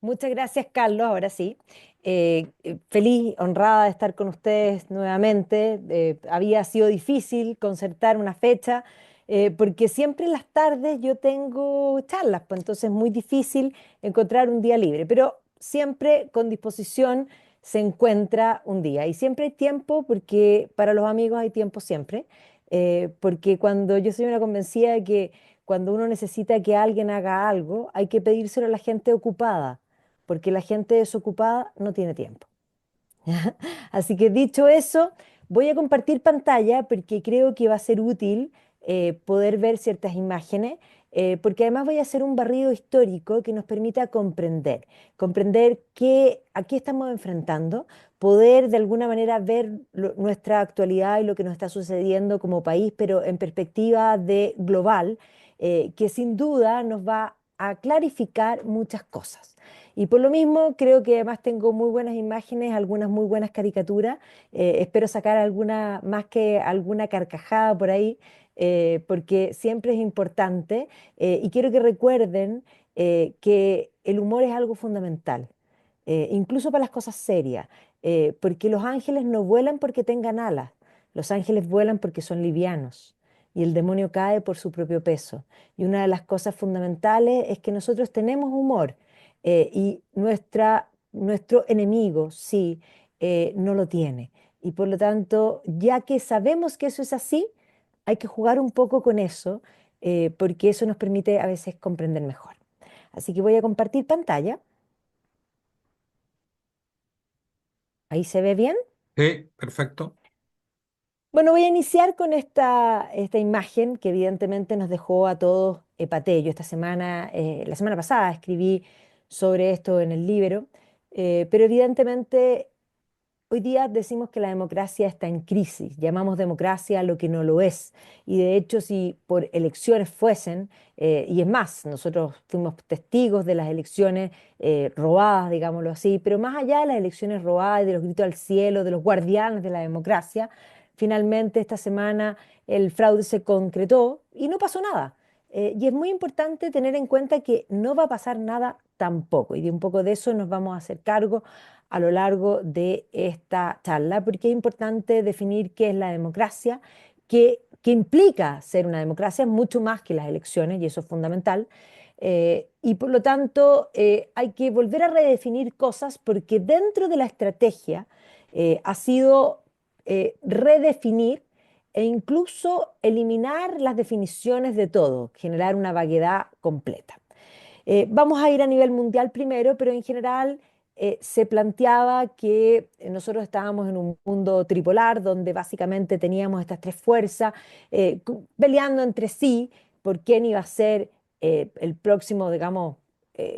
Muchas gracias, Carlos. Ahora sí. Feliz, honrada de estar con ustedes nuevamente. Había sido difícil concertar una fecha porque siempre en las tardes yo tengo charlas, pues entonces es muy difícil encontrar un día libre, pero siempre con disposición se encuentra un día y siempre hay tiempo porque para los amigos hay tiempo siempre, porque cuando yo soy una convencida de que cuando uno necesita que alguien haga algo, hay que pedírselo a la gente ocupada porque la gente desocupada no tiene tiempo. Así que dicho eso, voy a compartir pantalla porque creo que va a ser útil poder ver ciertas imágenes, porque además voy a hacer un barrido histórico que nos permita comprender a qué estamos enfrentando, poder de alguna manera ver nuestra actualidad y lo que nos está sucediendo como país, pero en perspectiva de global, que sin duda nos va a clarificar muchas cosas. Y por lo mismo creo que además tengo muy buenas imágenes, algunas muy buenas caricaturas. Espero sacar alguna, más que alguna carcajada por ahí, porque siempre es importante. Y quiero que recuerden que el humor es algo fundamental, incluso para las cosas serias, porque los ángeles no vuelan porque tengan alas, los ángeles vuelan porque son livianos. Y el demonio cae por su propio peso. Y una de las cosas fundamentales es que nosotros tenemos humor y nuestro enemigo, sí, no lo tiene. Y por lo tanto, ya que sabemos que eso es así, hay que jugar un poco con eso, porque eso nos permite a veces comprender mejor. Así que voy a compartir pantalla. Ahí se ve bien. Sí, perfecto. Bueno, voy a iniciar con esta imagen que evidentemente nos dejó a todos paté. Yo esta semana, la semana pasada escribí sobre esto en el libro, pero evidentemente hoy día decimos que la democracia está en crisis, llamamos democracia a lo que no lo es. Y de hecho, si por elecciones fuesen, y es más, nosotros fuimos testigos de las elecciones robadas, digámoslo así, pero más allá de las elecciones robadas y de los gritos al cielo, de los guardianes de la democracia, finalmente esta semana el fraude se concretó y no pasó nada. Y es muy importante tener en cuenta que no va a pasar nada tampoco. Y de un poco de eso nos vamos a hacer cargo a lo largo de esta charla, porque es importante definir qué es la democracia, qué implica ser una democracia, mucho más que las elecciones, y eso es fundamental. Y por lo tanto, hay que volver a redefinir cosas porque dentro de la estrategia ha sido redefinir e incluso eliminar las definiciones de todo, generar una vaguedad completa. Vamos a ir a nivel mundial primero, pero en general se planteaba que nosotros estábamos en un mundo tripolar donde básicamente teníamos estas tres fuerzas peleando entre sí por quién iba a ser el próximo, digamos,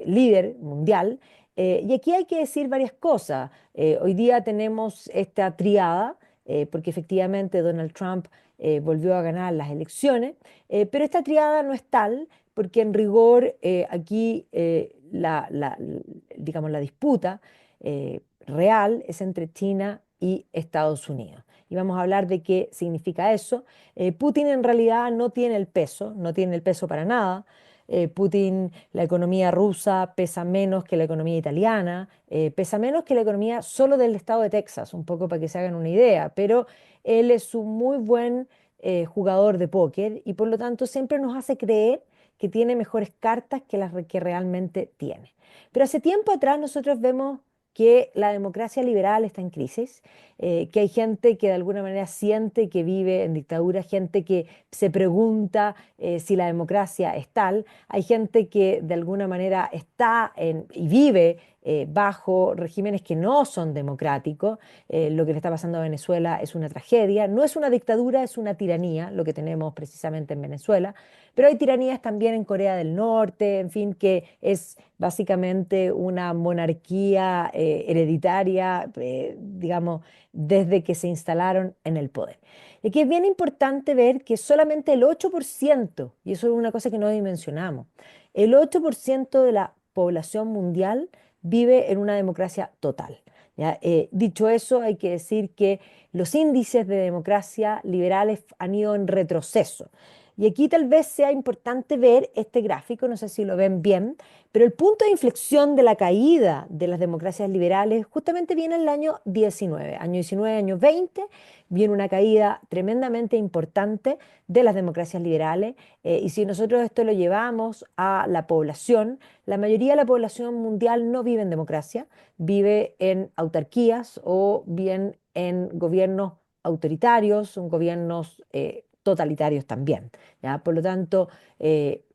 líder mundial. Y aquí hay que decir varias cosas. Hoy día tenemos esta triada, porque efectivamente Donald Trump volvió a ganar las elecciones, pero esta triada no es tal porque en rigor aquí digamos, la disputa real es entre China y Estados Unidos. Y vamos a hablar de qué significa eso. Putin en realidad no tiene el peso, no tiene el peso para nada. Putin, la economía rusa pesa menos que la economía italiana, pesa menos que la economía solo del estado de Texas, un poco para que se hagan una idea, pero él es un muy buen jugador de póker y por lo tanto siempre nos hace creer que tiene mejores cartas que las que realmente tiene. Pero hace tiempo atrás nosotros vemos que la democracia liberal está en crisis, que hay gente que de alguna manera siente que vive en dictadura, gente que se pregunta si la democracia es tal, hay gente que de alguna manera está y vive bajo regímenes que no son democráticos. Lo que le está pasando a Venezuela es una tragedia, no es una dictadura, es una tiranía, lo que tenemos precisamente en Venezuela. Pero hay tiranías también en Corea del Norte, en fin, que es básicamente una monarquía hereditaria, digamos, desde que se instalaron en el poder. Y aquí es bien importante ver que solamente el 8%, y eso es una cosa que no dimensionamos, el 8% de la población mundial vive en una democracia total. ¿Ya? Dicho eso, hay que decir que los índices de democracia liberales han ido en retroceso. Y aquí tal vez sea importante ver este gráfico, no sé si lo ven bien, pero el punto de inflexión de la caída de las democracias liberales justamente viene en el año 19, año 20, viene una caída tremendamente importante de las democracias liberales. Y si nosotros esto lo llevamos a la población, la mayoría de la población mundial no vive en democracia, vive en autarquías o bien en gobiernos autoritarios, son gobiernos totalitarios también. ¿Ya? Por lo tanto,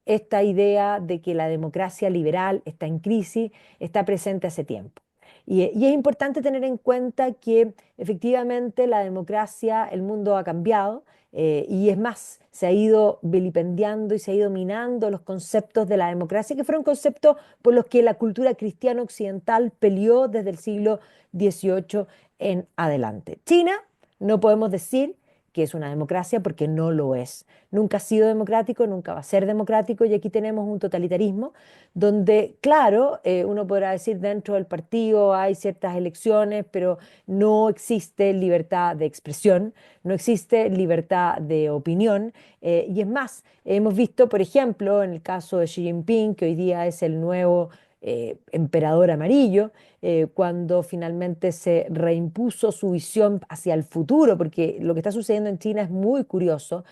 esta idea de que la democracia liberal está en crisis está presente hace tiempo. Y es importante tener en cuenta que efectivamente la democracia, el mundo ha cambiado, y es más, se ha ido vilipendiando y se ha ido minando los conceptos de la democracia, que fueron conceptos por los que la cultura cristiana occidental peleó desde el siglo XVIII en adelante. China, no podemos decir que es una democracia porque no lo es. Nunca ha sido democrático, nunca va a ser democrático y aquí tenemos un totalitarismo donde, claro, uno podrá decir dentro del partido hay ciertas elecciones, pero no existe libertad de expresión, no existe libertad de opinión. Y es más, hemos visto, por ejemplo, en el caso de Xi Jinping, que hoy día es el nuevo emperador amarillo, cuando finalmente se reimpuso su visión hacia el futuro, porque lo que está sucediendo en China es muy curioso,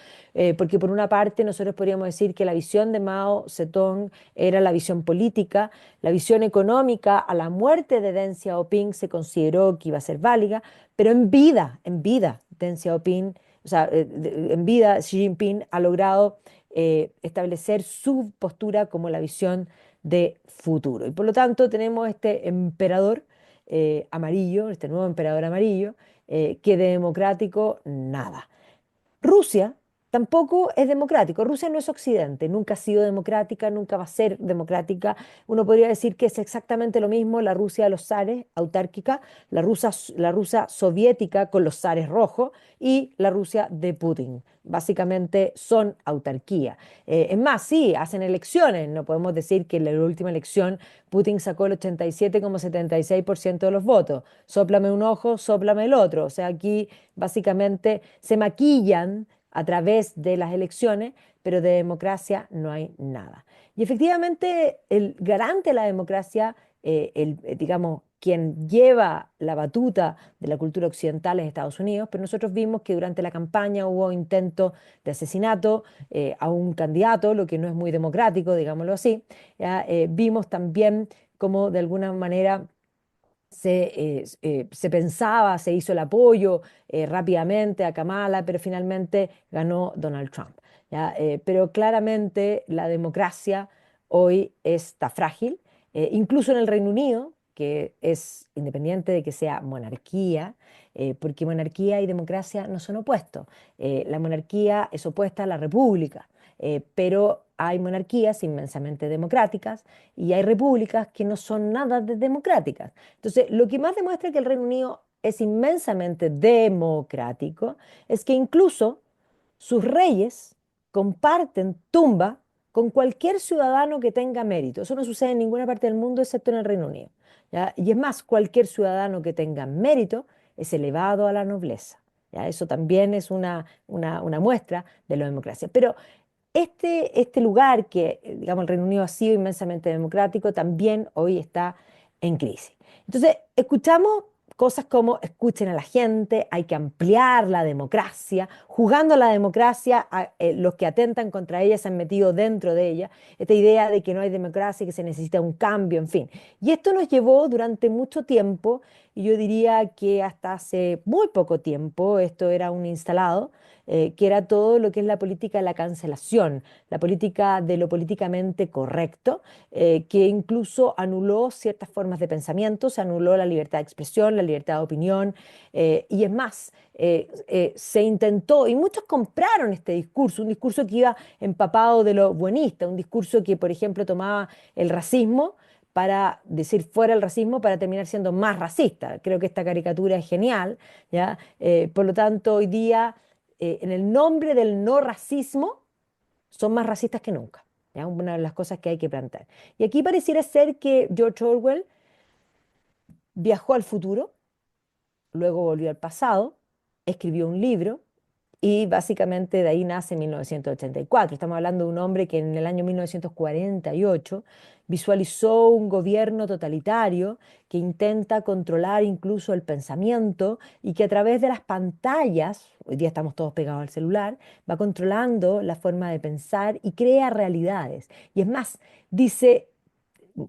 porque por una parte nosotros podríamos decir que la visión de Mao Zedong era la visión política, la visión económica a la muerte de Deng Xiaoping se consideró que iba a ser válida, pero en vida, Deng Xiaoping, o sea, en vida Xi Jinping ha logrado establecer su postura como la visión de futuro. Y por lo tanto tenemos este emperador amarillo, este nuevo emperador amarillo, que de democrático nada. Rusia tampoco es democrático. Rusia no es Occidente, nunca ha sido democrática, nunca va a ser democrática. Uno podría decir que es exactamente lo mismo la Rusia de los zares, autárquica, la Rusia soviética con los zares rojos y la Rusia de Putin. Básicamente son autarquía. Es más, sí, hacen elecciones. No podemos decir que en la última elección Putin sacó el 87,76% de los votos. Sóplame un ojo, sóplame el otro. O sea, aquí básicamente se maquillan a través de las elecciones, pero de democracia no hay nada. Y efectivamente, el garante de la democracia, digamos, quien lleva la batuta de la cultura occidental es Estados Unidos, pero nosotros vimos que durante la campaña hubo intentos de asesinato a un candidato, lo que no es muy democrático, digámoslo así. ¿Ya? Vimos también cómo de alguna manera se pensaba, se hizo el apoyo rápidamente a Kamala, pero finalmente ganó Donald Trump. ¿Ya? Pero claramente la democracia hoy está frágil, incluso en el Reino Unido, que es independiente de que sea monarquía, porque monarquía y democracia no son opuestos. La monarquía es opuesta a la república, pero hay monarquías inmensamente democráticas y hay repúblicas que no son nada de democráticas. Entonces, lo que más demuestra que el Reino Unido es inmensamente democrático es que incluso sus reyes comparten tumba con cualquier ciudadano que tenga mérito. Eso no sucede en ninguna parte del mundo excepto en el Reino Unido. ¿Ya? Y es más, cualquier ciudadano que tenga mérito es elevado a la nobleza. ¿Ya? Eso también es una muestra de la democracia. Pero este lugar que, digamos, el Reino Unido ha sido inmensamente democrático, también hoy está en crisis. Entonces, escuchamos cosas como escuchen a la gente, hay que ampliar la democracia, jugando a la democracia, los que atentan contra ella se han metido dentro de ella, esta idea de que no hay democracia, que se necesita un cambio, en fin. Y esto nos llevó durante mucho tiempo, y yo diría que hasta hace muy poco tiempo, esto era un instalado, que era todo lo que es la política de la cancelación, la política de lo políticamente correcto, que incluso anuló ciertas formas de pensamiento, se anuló la libertad de expresión, la libertad de opinión, y es más, se intentó, y muchos compraron este discurso, un discurso que iba empapado de lo buenista, un discurso que, por ejemplo, tomaba el racismo para decir fuera el racismo para terminar siendo más racista. Creo que esta caricatura es genial, ¿ya? Por lo tanto, hoy día en el nombre del no racismo, son más racistas que nunca. ¿Ya? Una de las cosas que hay que plantear. Y aquí pareciera ser que George Orwell viajó al futuro, luego volvió al pasado, escribió un libro y básicamente de ahí nace 1984. Estamos hablando de un hombre que en el año 1948 visualizó un gobierno totalitario que intenta controlar incluso el pensamiento y que a través de las pantallas, hoy día estamos todos pegados al celular, va controlando la forma de pensar y crea realidades. Y es más, dice,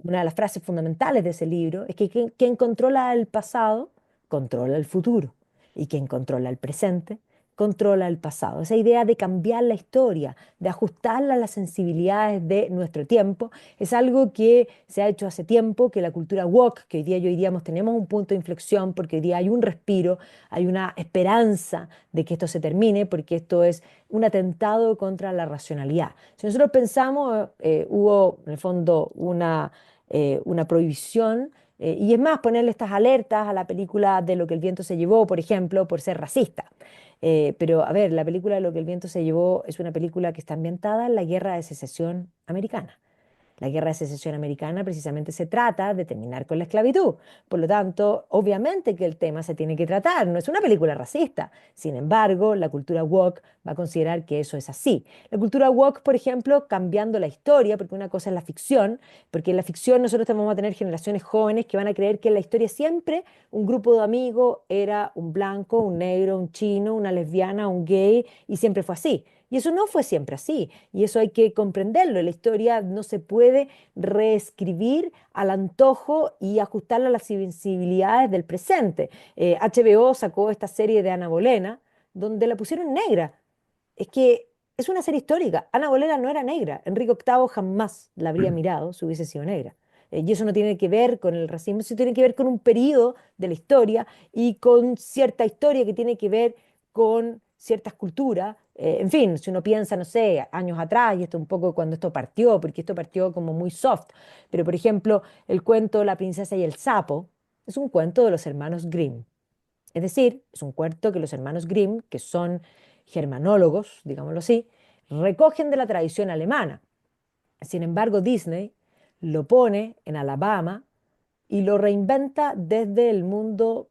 una de las frases fundamentales de ese libro es que quien controla el pasado, controla el futuro. Y quien controla el presente, controla el pasado. Esa idea de cambiar la historia, de ajustarla a las sensibilidades de nuestro tiempo, es algo que se ha hecho hace tiempo, que la cultura woke, que hoy día yo diríamos tenemos un punto de inflexión, porque hoy día hay un respiro, hay una esperanza de que esto se termine, porque esto es un atentado contra la racionalidad. Si nosotros pensamos, hubo en el fondo una prohibición, y es más, ponerle estas alertas a la película de Lo que el viento se llevó, por ejemplo, por ser racista. Pero a ver, la película de Lo que el viento se llevó es una película que está ambientada en la Guerra de Secesión americana. La Guerra de Secesión americana precisamente se trata de terminar con la esclavitud. Por lo tanto, obviamente que el tema se tiene que tratar. No es una película racista. Sin embargo, la cultura woke va a considerar que eso es así. La cultura woke, por ejemplo, cambiando la historia, porque una cosa es la ficción, porque en la ficción nosotros vamos a tener generaciones jóvenes que van a creer que en la historia siempre un grupo de amigos era un blanco, un negro, un chino, una lesbiana, un gay, y siempre fue así. Y eso no fue siempre así, y eso hay que comprenderlo. La historia no se puede reescribir al antojo y ajustarla a las sensibilidades del presente. HBO sacó esta serie de Ana Bolena, donde la pusieron negra. Es que es una serie histórica. Ana Bolena no era negra. Enrique VIII jamás la habría mirado si hubiese sido negra. Y eso no tiene que ver con el racismo, eso tiene que ver con un periodo de la historia y con cierta historia que tiene que ver con ciertas culturas. En fin, si uno piensa, no sé, años atrás, y esto un poco cuando esto partió, porque esto partió como muy soft, pero por ejemplo, el cuento La princesa y el sapo es un cuento de los hermanos Grimm. Es decir, es un cuento que los hermanos Grimm, que son germanólogos, digámoslo así, recogen de la tradición alemana. Sin embargo, Disney lo pone en Alabama y lo reinventa desde el mundo,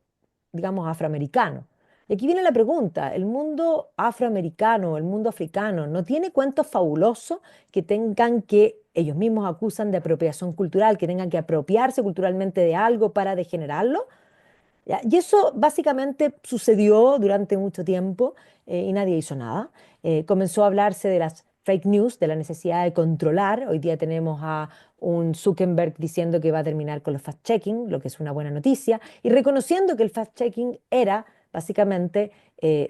digamos, afroamericano. Y aquí viene la pregunta, ¿el mundo afroamericano, el mundo africano, no tiene cuentos fabulosos que tengan que, ellos mismos acusan de apropiación cultural, que tengan que apropiarse culturalmente de algo para degenerarlo? ¿Ya? Y eso básicamente sucedió durante mucho tiempo y nadie hizo nada. Comenzó a hablarse de las fake news, de la necesidad de controlar. Hoy día tenemos a un Zuckerberg diciendo que va a terminar con los fact-checking, lo que es una buena noticia, y reconociendo que el fact-checking era básicamente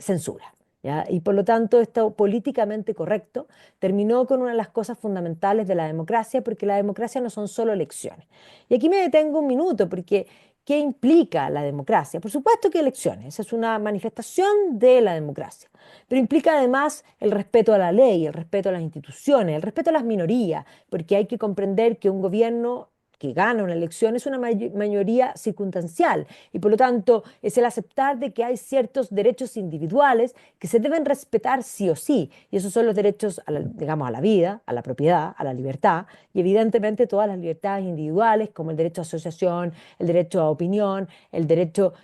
censura. ¿Ya? Y por lo tanto, esto políticamente correcto terminó con una de las cosas fundamentales de la democracia, porque la democracia no son solo elecciones. Y aquí me detengo un minuto, porque ¿qué implica la democracia? Por supuesto que elecciones, esa es una manifestación de la democracia, pero implica además el respeto a la ley, el respeto a las instituciones, el respeto a las minorías, porque hay que comprender que un gobierno que gana una elección es una mayoría circunstancial y por lo tanto es el aceptar de que hay ciertos derechos individuales que se deben respetar sí o sí, y esos son los derechos, a digamos, a la vida, a la propiedad, a la libertad, y evidentemente todas las libertades individuales como el derecho a asociación, el derecho a opinión, el derecho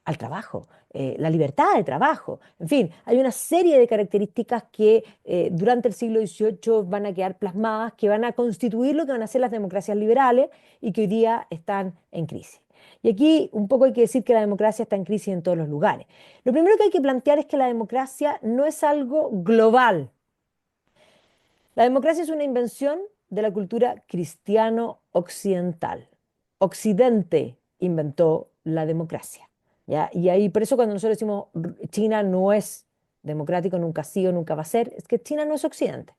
al trabajo, la libertad de trabajo. En fin, hay una serie de características que durante el siglo XVIII van a quedar plasmadas, que van a constituir lo que van a ser las democracias liberales y que hoy día están en crisis. Y aquí un poco hay que decir que la democracia está en crisis en todos los lugares. Lo primero que hay que plantear es que la democracia no es algo global. La democracia es una invención de la cultura cristiano-occidental. Occidente inventó la democracia, ¿ya? Y ahí, por eso cuando nosotros decimos China no es democrático, nunca ha sido, nunca va a ser, es que China no es Occidente.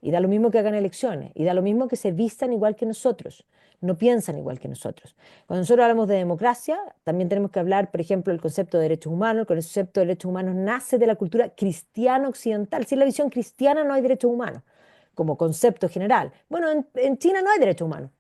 Y da lo mismo que hagan elecciones, y da lo mismo que se vistan igual que nosotros, no piensan igual que nosotros. Cuando nosotros hablamos de democracia, también tenemos que hablar, por ejemplo, del concepto de derechos humanos. El concepto de derechos humanos nace de la cultura cristiana occidental. Sin la visión cristiana no hay derechos humanos, como concepto general. Bueno, en China no hay derechos humanos.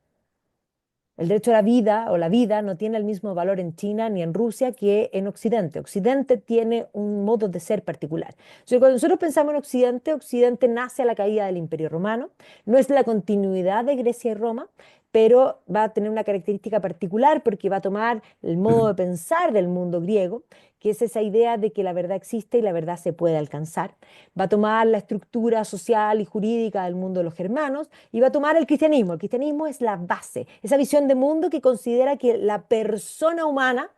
El derecho a la vida o la vida no tiene el mismo valor en China ni en Rusia que en Occidente. Occidente tiene un modo de ser particular. Entonces, cuando nosotros pensamos en Occidente, Occidente nace a la caída del Imperio Romano, no es la continuidad de Grecia y Roma, pero va a tener una característica particular porque va a tomar el modo de pensar del mundo griego, que es esa idea de que la verdad existe y la verdad se puede alcanzar. Va a tomar la estructura social y jurídica del mundo de los germanos y va a tomar el cristianismo. El cristianismo es la base, esa visión de mundo que considera que la persona humana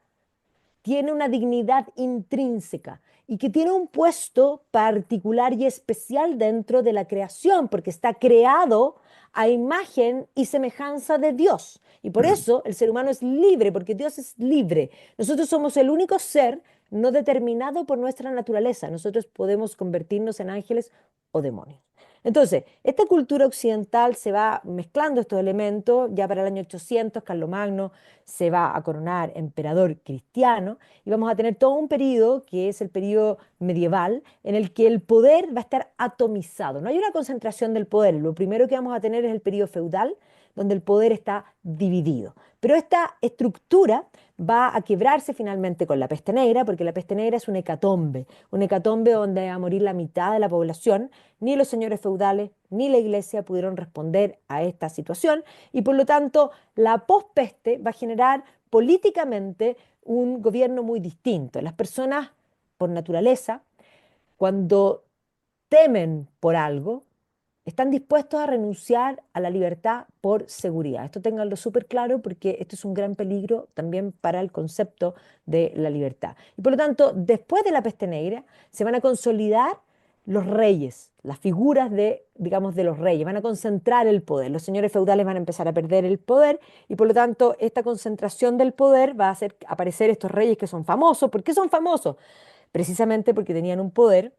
tiene una dignidad intrínseca y que tiene un puesto particular y especial dentro de la creación, porque está creado a imagen y semejanza de Dios. Y por eso el ser humano es libre, porque Dios es libre. Nosotros somos el único ser no determinado por nuestra naturaleza. Nosotros podemos convertirnos en ángeles o demonios. Entonces, esta cultura occidental se va mezclando estos elementos. Ya para el año 800, Carlomagno se va a coronar emperador cristiano y vamos a tener todo un periodo que es el periodo medieval en el que el poder va a estar atomizado. No hay una concentración del poder. Lo primero que vamos a tener es el periodo feudal, donde el poder está dividido. Pero esta estructura va a quebrarse finalmente con la peste negra, porque la peste negra es un hecatombe donde va a morir la mitad de la población. Ni los señores feudales ni la iglesia pudieron responder a esta situación y por lo tanto la pospeste va a generar políticamente un gobierno muy distinto. Las personas, por naturaleza, cuando temen por algo, están dispuestos a renunciar a la libertad por seguridad. Esto ténganlo súper claro porque esto es un gran peligro también para el concepto de la libertad. Y por lo tanto, después de la peste negra, se van a consolidar los reyes, las figuras de, digamos, de los reyes, van a concentrar el poder. Los señores feudales van a empezar a perder el poder y por lo tanto esta concentración del poder va a hacer aparecer estos reyes que son famosos. ¿Por qué son famosos? Precisamente porque tenían un poder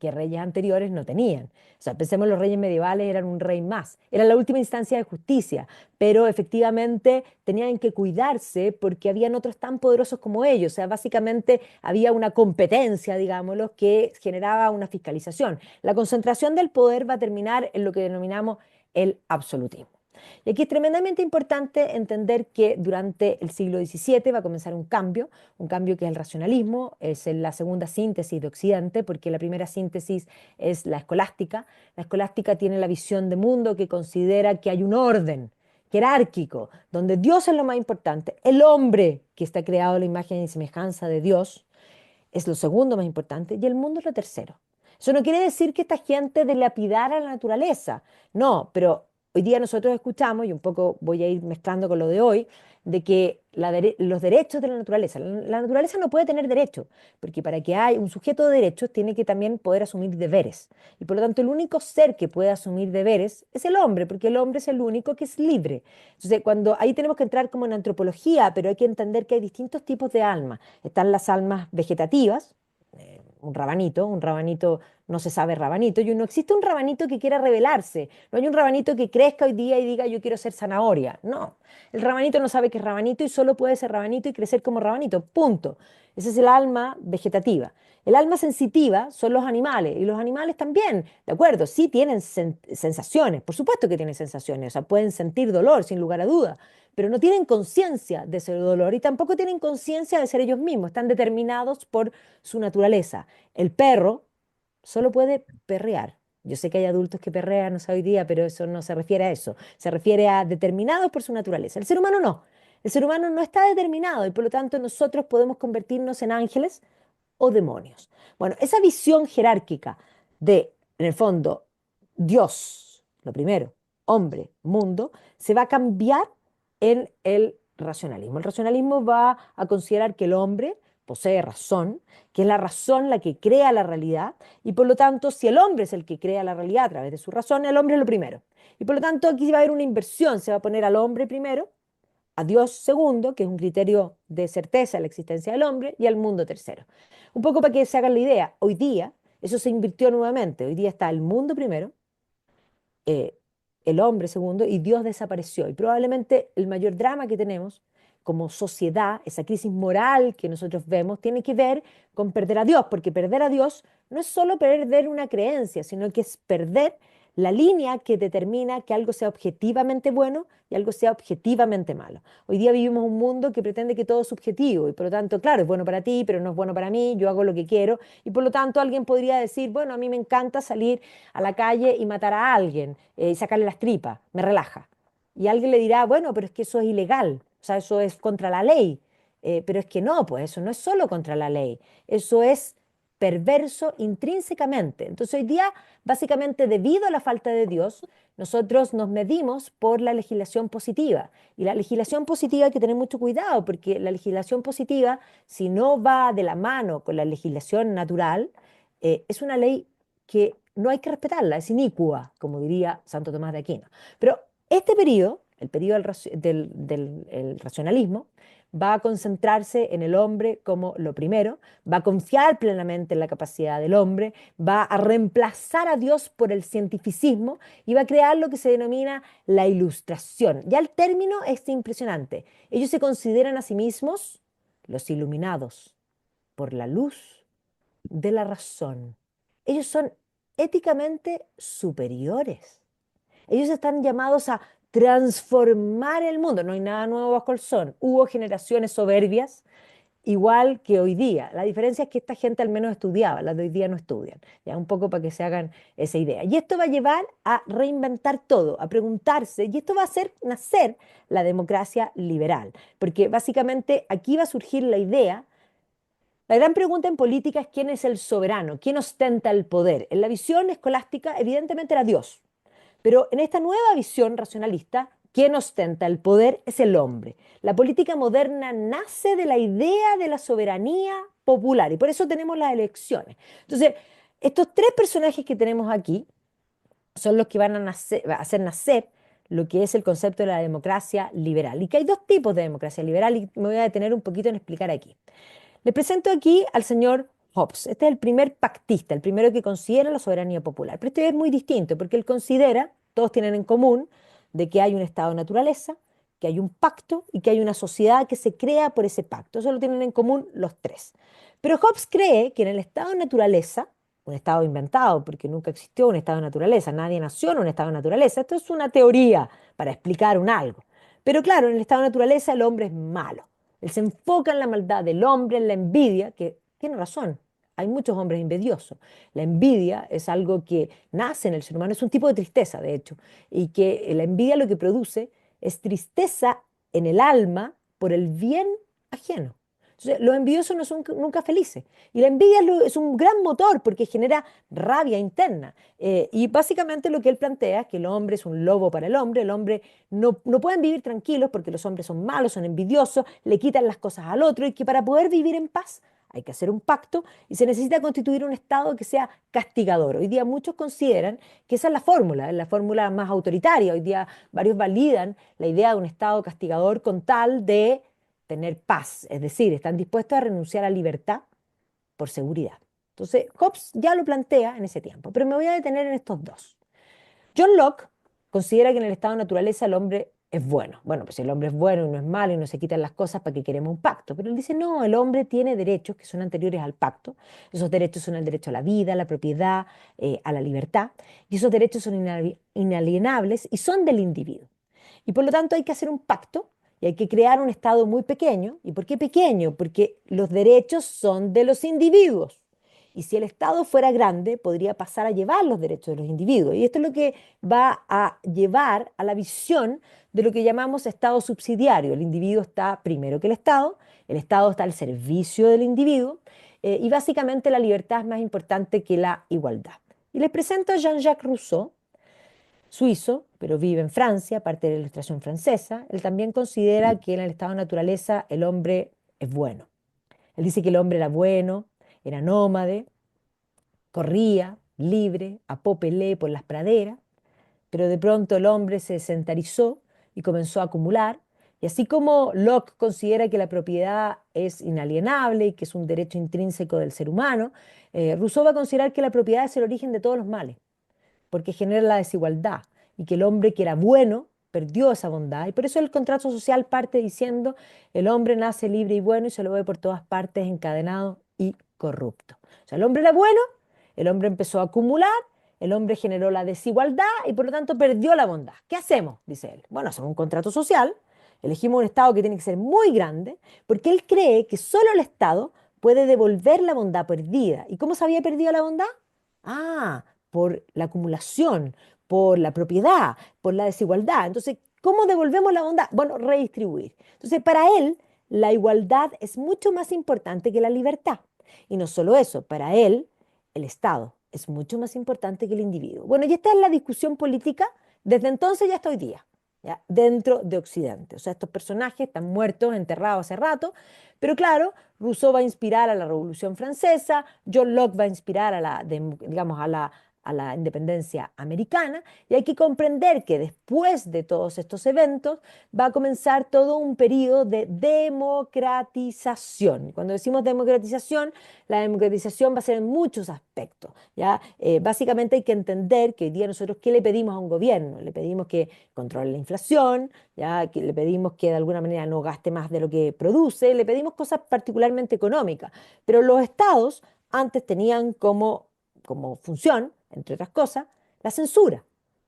que reyes anteriores no tenían. O sea, pensemos los reyes medievales eran un rey más, era la última instancia de justicia, pero efectivamente tenían que cuidarse porque habían otros tan poderosos como ellos. O sea, básicamente había una competencia, digámoslo, que generaba una fiscalización. La concentración del poder va a terminar en lo que denominamos el absolutismo. Y aquí es tremendamente importante entender que durante el siglo XVII va a comenzar un cambio que es el racionalismo, es la segunda síntesis de Occidente, porque la primera síntesis es la escolástica. La escolástica tiene la visión de mundo que considera que hay un orden jerárquico, donde Dios es lo más importante, el hombre que está creado a la imagen y semejanza de Dios es lo segundo más importante y el mundo es lo tercero. Eso no quiere decir que esta gente dilapidara la naturaleza, no, pero hoy día nosotros escuchamos, y un poco voy a ir mezclando con lo de hoy, de que los derechos de la naturaleza no puede tener derechos, porque para que haya un sujeto de derechos tiene que también poder asumir deberes. Y por lo tanto el único ser que puede asumir deberes es el hombre, porque el hombre es el único que es libre. Entonces, cuando ahí tenemos que entrar como en antropología, pero hay que entender que hay distintos tipos de almas. Están las almas vegetativas, un rabanito no se sabe rabanito, y no existe un rabanito que quiera rebelarse, no hay un rabanito que crezca hoy día y diga yo quiero ser zanahoria, no, el rabanito no sabe que es rabanito y solo puede ser rabanito y crecer como rabanito, punto. Ese es el alma vegetativa. El alma sensitiva son los animales, y los animales también, ¿de acuerdo? Sí tienen sensaciones, por supuesto que tienen sensaciones, o sea, pueden sentir dolor sin lugar a duda, pero no tienen conciencia de ese dolor y tampoco tienen conciencia de ser ellos mismos, están determinados por su naturaleza. El perro solo puede perrear. Yo sé que hay adultos que perrean, no sé hoy día, pero eso no se refiere a eso. Se refiere a determinados por su naturaleza. El ser humano no. El ser humano no está determinado y por lo tanto nosotros podemos convertirnos en ángeles o demonios. Bueno, esa visión jerárquica de, en el fondo, Dios, lo primero, hombre, mundo, se va a cambiar en el racionalismo. El racionalismo va a considerar que el hombre posee razón, que es la razón la que crea la realidad, y por lo tanto, si el hombre es el que crea la realidad a través de su razón, el hombre es lo primero. Y por lo tanto, aquí va a haber una inversión, se va a poner al hombre primero, a Dios segundo, que es un criterio de certeza de la existencia del hombre, y al mundo tercero. Un poco para que se hagan la idea, hoy día eso se invirtió nuevamente, hoy día está el mundo primero, eh, el hombre segundo y Dios desapareció. Y probablemente el mayor drama que tenemos como sociedad, esa crisis moral que nosotros vemos, tiene que ver con perder a Dios, porque perder a Dios no es solo perder una creencia, sino que es perder la línea que determina que algo sea objetivamente bueno y algo sea objetivamente malo. Hoy día vivimos un mundo que pretende que todo es subjetivo y por lo tanto, claro, es bueno para ti, pero no es bueno para mí, yo hago lo que quiero y por lo tanto alguien podría decir, bueno, a mí me encanta salir a la calle y matar a alguien y sacarle las tripas, me relaja. Y alguien le dirá, bueno, pero es que eso es ilegal, o sea, eso es contra la ley. Pero es que no, pues eso no es solo contra la ley, eso es perverso intrínsecamente. Entonces hoy día, básicamente debido a la falta de Dios, nosotros nos medimos por la legislación positiva. Y la legislación positiva hay que tener mucho cuidado, porque la legislación positiva, si no va de la mano con la legislación natural, es una ley que no hay que respetarla, es inicua, como diría Santo Tomás de Aquino. Pero este periodo, el periodo el racionalismo, va a concentrarse en el hombre como lo primero, va a confiar plenamente en la capacidad del hombre, va a reemplazar a Dios por el cientificismo y va a crear lo que se denomina la ilustración. Ya el término es impresionante. Ellos se consideran a sí mismos los iluminados por la luz de la razón. Ellos son éticamente superiores. Ellos están llamados a transformar el mundo. No hay nada nuevo bajo el sol. Hubo generaciones soberbias, igual que hoy día. La diferencia es que esta gente al menos estudiaba, las de hoy día no estudian. Ya un poco para que se hagan esa idea. Y esto va a llevar a reinventar todo, a preguntarse, y esto va a hacer nacer la democracia liberal, porque básicamente aquí va a surgir la idea. La gran pregunta en política es quién es el soberano, quién ostenta el poder. En la visión escolástica, evidentemente era Dios. Pero en esta nueva visión racionalista, quien ostenta el poder es el hombre. La política moderna nace de la idea de la soberanía popular y por eso tenemos las elecciones. Entonces, estos tres personajes que tenemos aquí son los que van a hacer nacer lo que es el concepto de la democracia liberal. Y que hay dos tipos de democracia liberal y me voy a detener un poquito en explicar aquí. Les presento aquí al señor Hobbes. Este es el primer pactista, el primero que considera la soberanía popular. Pero este es muy distinto porque él considera, todos tienen en común, de que hay un estado de naturaleza, que hay un pacto y que hay una sociedad que se crea por ese pacto. Eso lo tienen en común los tres. Pero Hobbes cree que en el estado de naturaleza, un estado inventado porque nunca existió un estado de naturaleza, nadie nació en un estado de naturaleza, esto es una teoría para explicar un algo. Pero claro, en el estado de naturaleza el hombre es malo. Él se enfoca en la maldad del hombre, en la envidia, que tiene razón. Hay muchos hombres envidiosos. La envidia es algo que nace en el ser humano, es un tipo de tristeza, de hecho, y que la envidia lo que produce es tristeza en el alma por el bien ajeno. Entonces, los envidiosos no son nunca felices. Y la envidia es un gran motor porque genera rabia interna. Y básicamente lo que él plantea es que el hombre es un lobo para el hombre no pueden vivir tranquilos porque los hombres son malos, son envidiosos, le quitan las cosas al otro y que para poder vivir en paz hay que hacer un pacto y se necesita constituir un Estado que sea castigador. Hoy día muchos consideran que esa es la fórmula más autoritaria. Hoy día varios validan la idea de un Estado castigador con tal de tener paz, es decir, están dispuestos a renunciar a libertad por seguridad. Entonces, Hobbes ya lo plantea en ese tiempo, pero me voy a detener en estos dos. John Locke considera que en el estado de naturaleza el hombre es bueno. Bueno, pues si el hombre es bueno y no es malo y no se quitan las cosas, ¿para qué queremos un pacto? Pero él dice, no, el hombre tiene derechos que son anteriores al pacto. Esos derechos son el derecho a la vida, a la propiedad, a la libertad. Y esos derechos son inalienables y son del individuo. Y por lo tanto hay que hacer un pacto y hay que crear un Estado muy pequeño. ¿Y por qué pequeño? Porque los derechos son de los individuos. Y si el Estado fuera grande, podría pasar a llevar los derechos de los individuos. Y esto es lo que va a llevar a la visión de lo que llamamos Estado subsidiario. El individuo está primero que el Estado está al servicio del individuo, y básicamente la libertad es más importante que la igualdad. Y les presento a Jean-Jacques Rousseau, suizo, pero vive en Francia, parte de la Ilustración francesa. Él también considera que en el estado de naturaleza el hombre es bueno. Él dice que el hombre era bueno, era nómade, corría libre, a popelé por las praderas, pero de pronto el hombre se sedentarizó y comenzó a acumular. Y así como Locke considera que la propiedad es inalienable y que es un derecho intrínseco del ser humano, Rousseau va a considerar que la propiedad es el origen de todos los males porque genera la desigualdad y que el hombre que era bueno perdió esa bondad. Y por eso el contrato social parte diciendo, el hombre nace libre y bueno y se lo ve por todas partes encadenado y corrupto. O sea, el hombre era bueno, el hombre empezó a acumular, el hombre generó la desigualdad y por lo tanto perdió la bondad. ¿Qué hacemos? Dice él. Bueno, hacemos un contrato social, elegimos un Estado que tiene que ser muy grande, porque él cree que solo el Estado puede devolver la bondad perdida. ¿Y cómo se había perdido la bondad? Ah, por la acumulación, por la propiedad, por la desigualdad. Entonces, ¿Cómo devolvemos la bondad? Bueno, redistribuir. Entonces, para él, la igualdad es mucho más importante que la libertad. Y no solo eso, para él, el Estado es mucho más importante que el individuo. Bueno, y esta es la discusión política desde entonces y hasta hoy día, ¿ya? Dentro de Occidente. O sea, estos personajes están muertos, enterrados hace rato, pero claro, Rousseau va a inspirar a la Revolución Francesa, John Locke va a inspirar a digamos, a la independencia americana, y hay que comprender que después de todos estos eventos va a comenzar todo un periodo de democratización. Cuando decimos democratización, la democratización va a ser en muchos aspectos, ¿ya? Básicamente hay que entender que hoy día nosotros, ¿qué le pedimos a un gobierno? Le pedimos que controle la inflación, ¿ya? Que le pedimos que de alguna manera no gaste más de lo que produce, le pedimos cosas particularmente económicas, pero los estados antes tenían como función, entre otras cosas, la censura.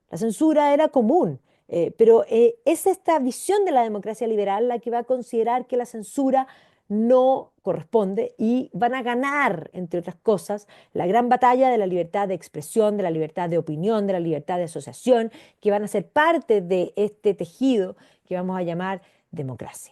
La censura era común, pero es esta visión de la democracia liberal la que va a considerar que la censura no corresponde y van a ganar, entre otras cosas, la gran batalla de la libertad de expresión, de la libertad de opinión, de la libertad de asociación, que van a ser parte de este tejido que vamos a llamar democracia.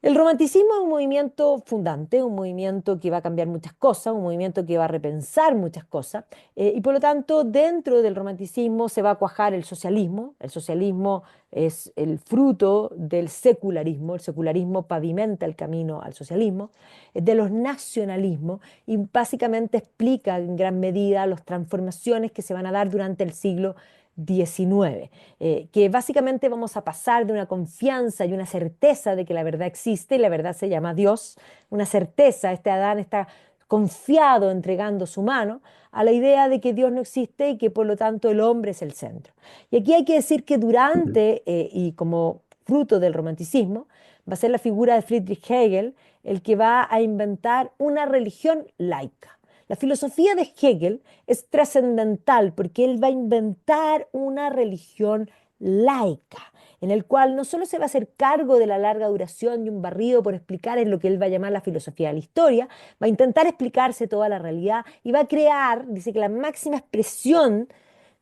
El romanticismo es un movimiento fundante, un movimiento que va a cambiar muchas cosas, un movimiento que va a repensar muchas cosas, y por lo tanto dentro del romanticismo se va a cuajar el socialismo. El socialismo es el fruto del secularismo, el secularismo pavimenta el camino al socialismo, de los nacionalismos, y básicamente explica en gran medida las transformaciones que se van a dar durante el siglo XIX, que básicamente vamos a pasar de una confianza y una certeza de que la verdad existe, y la verdad se llama Dios, una certeza, este Adán está confiado entregando su mano, a la idea de que Dios no existe y que por lo tanto el hombre es el centro. Y aquí hay que decir que Ujú. durante y como fruto del romanticismo va a ser la figura de Friedrich Hegel el que va a inventar una religión laica. La filosofía de Hegel es trascendental porque él va a inventar una religión laica, en el cual no solo se va a hacer cargo de la larga duración y un barrido por explicar en lo que él va a llamar la filosofía de la historia, va a intentar explicarse toda la realidad y va a crear, dice que la máxima expresión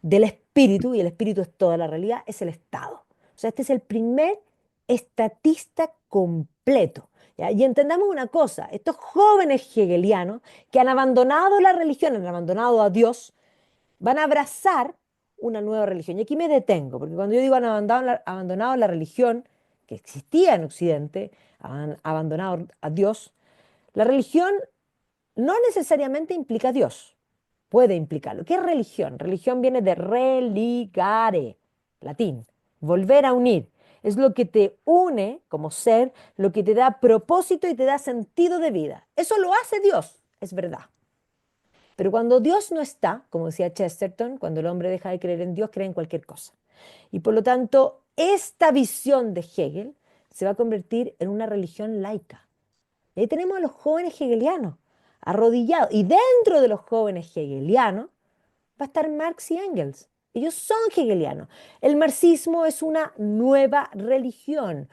del espíritu, y el espíritu es toda la realidad, es el Estado. O sea, este es el primer estatista completo. ¿Ya? Y entendamos una cosa, estos jóvenes hegelianos que han abandonado la religión, han abandonado a Dios, van a abrazar una nueva religión. Y aquí me detengo, porque cuando yo digo han abandonado la religión que existía en Occidente, han abandonado a Dios, la religión no necesariamente implica a Dios, puede implicarlo. ¿Qué es religión? Religión viene de religare, latín, volver a unir. Es lo que te une como ser, lo que te da propósito y te da sentido de vida. Eso lo hace Dios, es verdad. Pero cuando Dios no está, como decía Chesterton, cuando el hombre deja de creer en Dios, cree en cualquier cosa. Y por lo tanto, esta visión de Hegel se va a convertir en una religión laica. Y ahí tenemos a los jóvenes hegelianos, arrodillados. Y dentro de los jóvenes hegelianos va a estar Marx y Engels. Ellos son hegelianos. El marxismo es una religión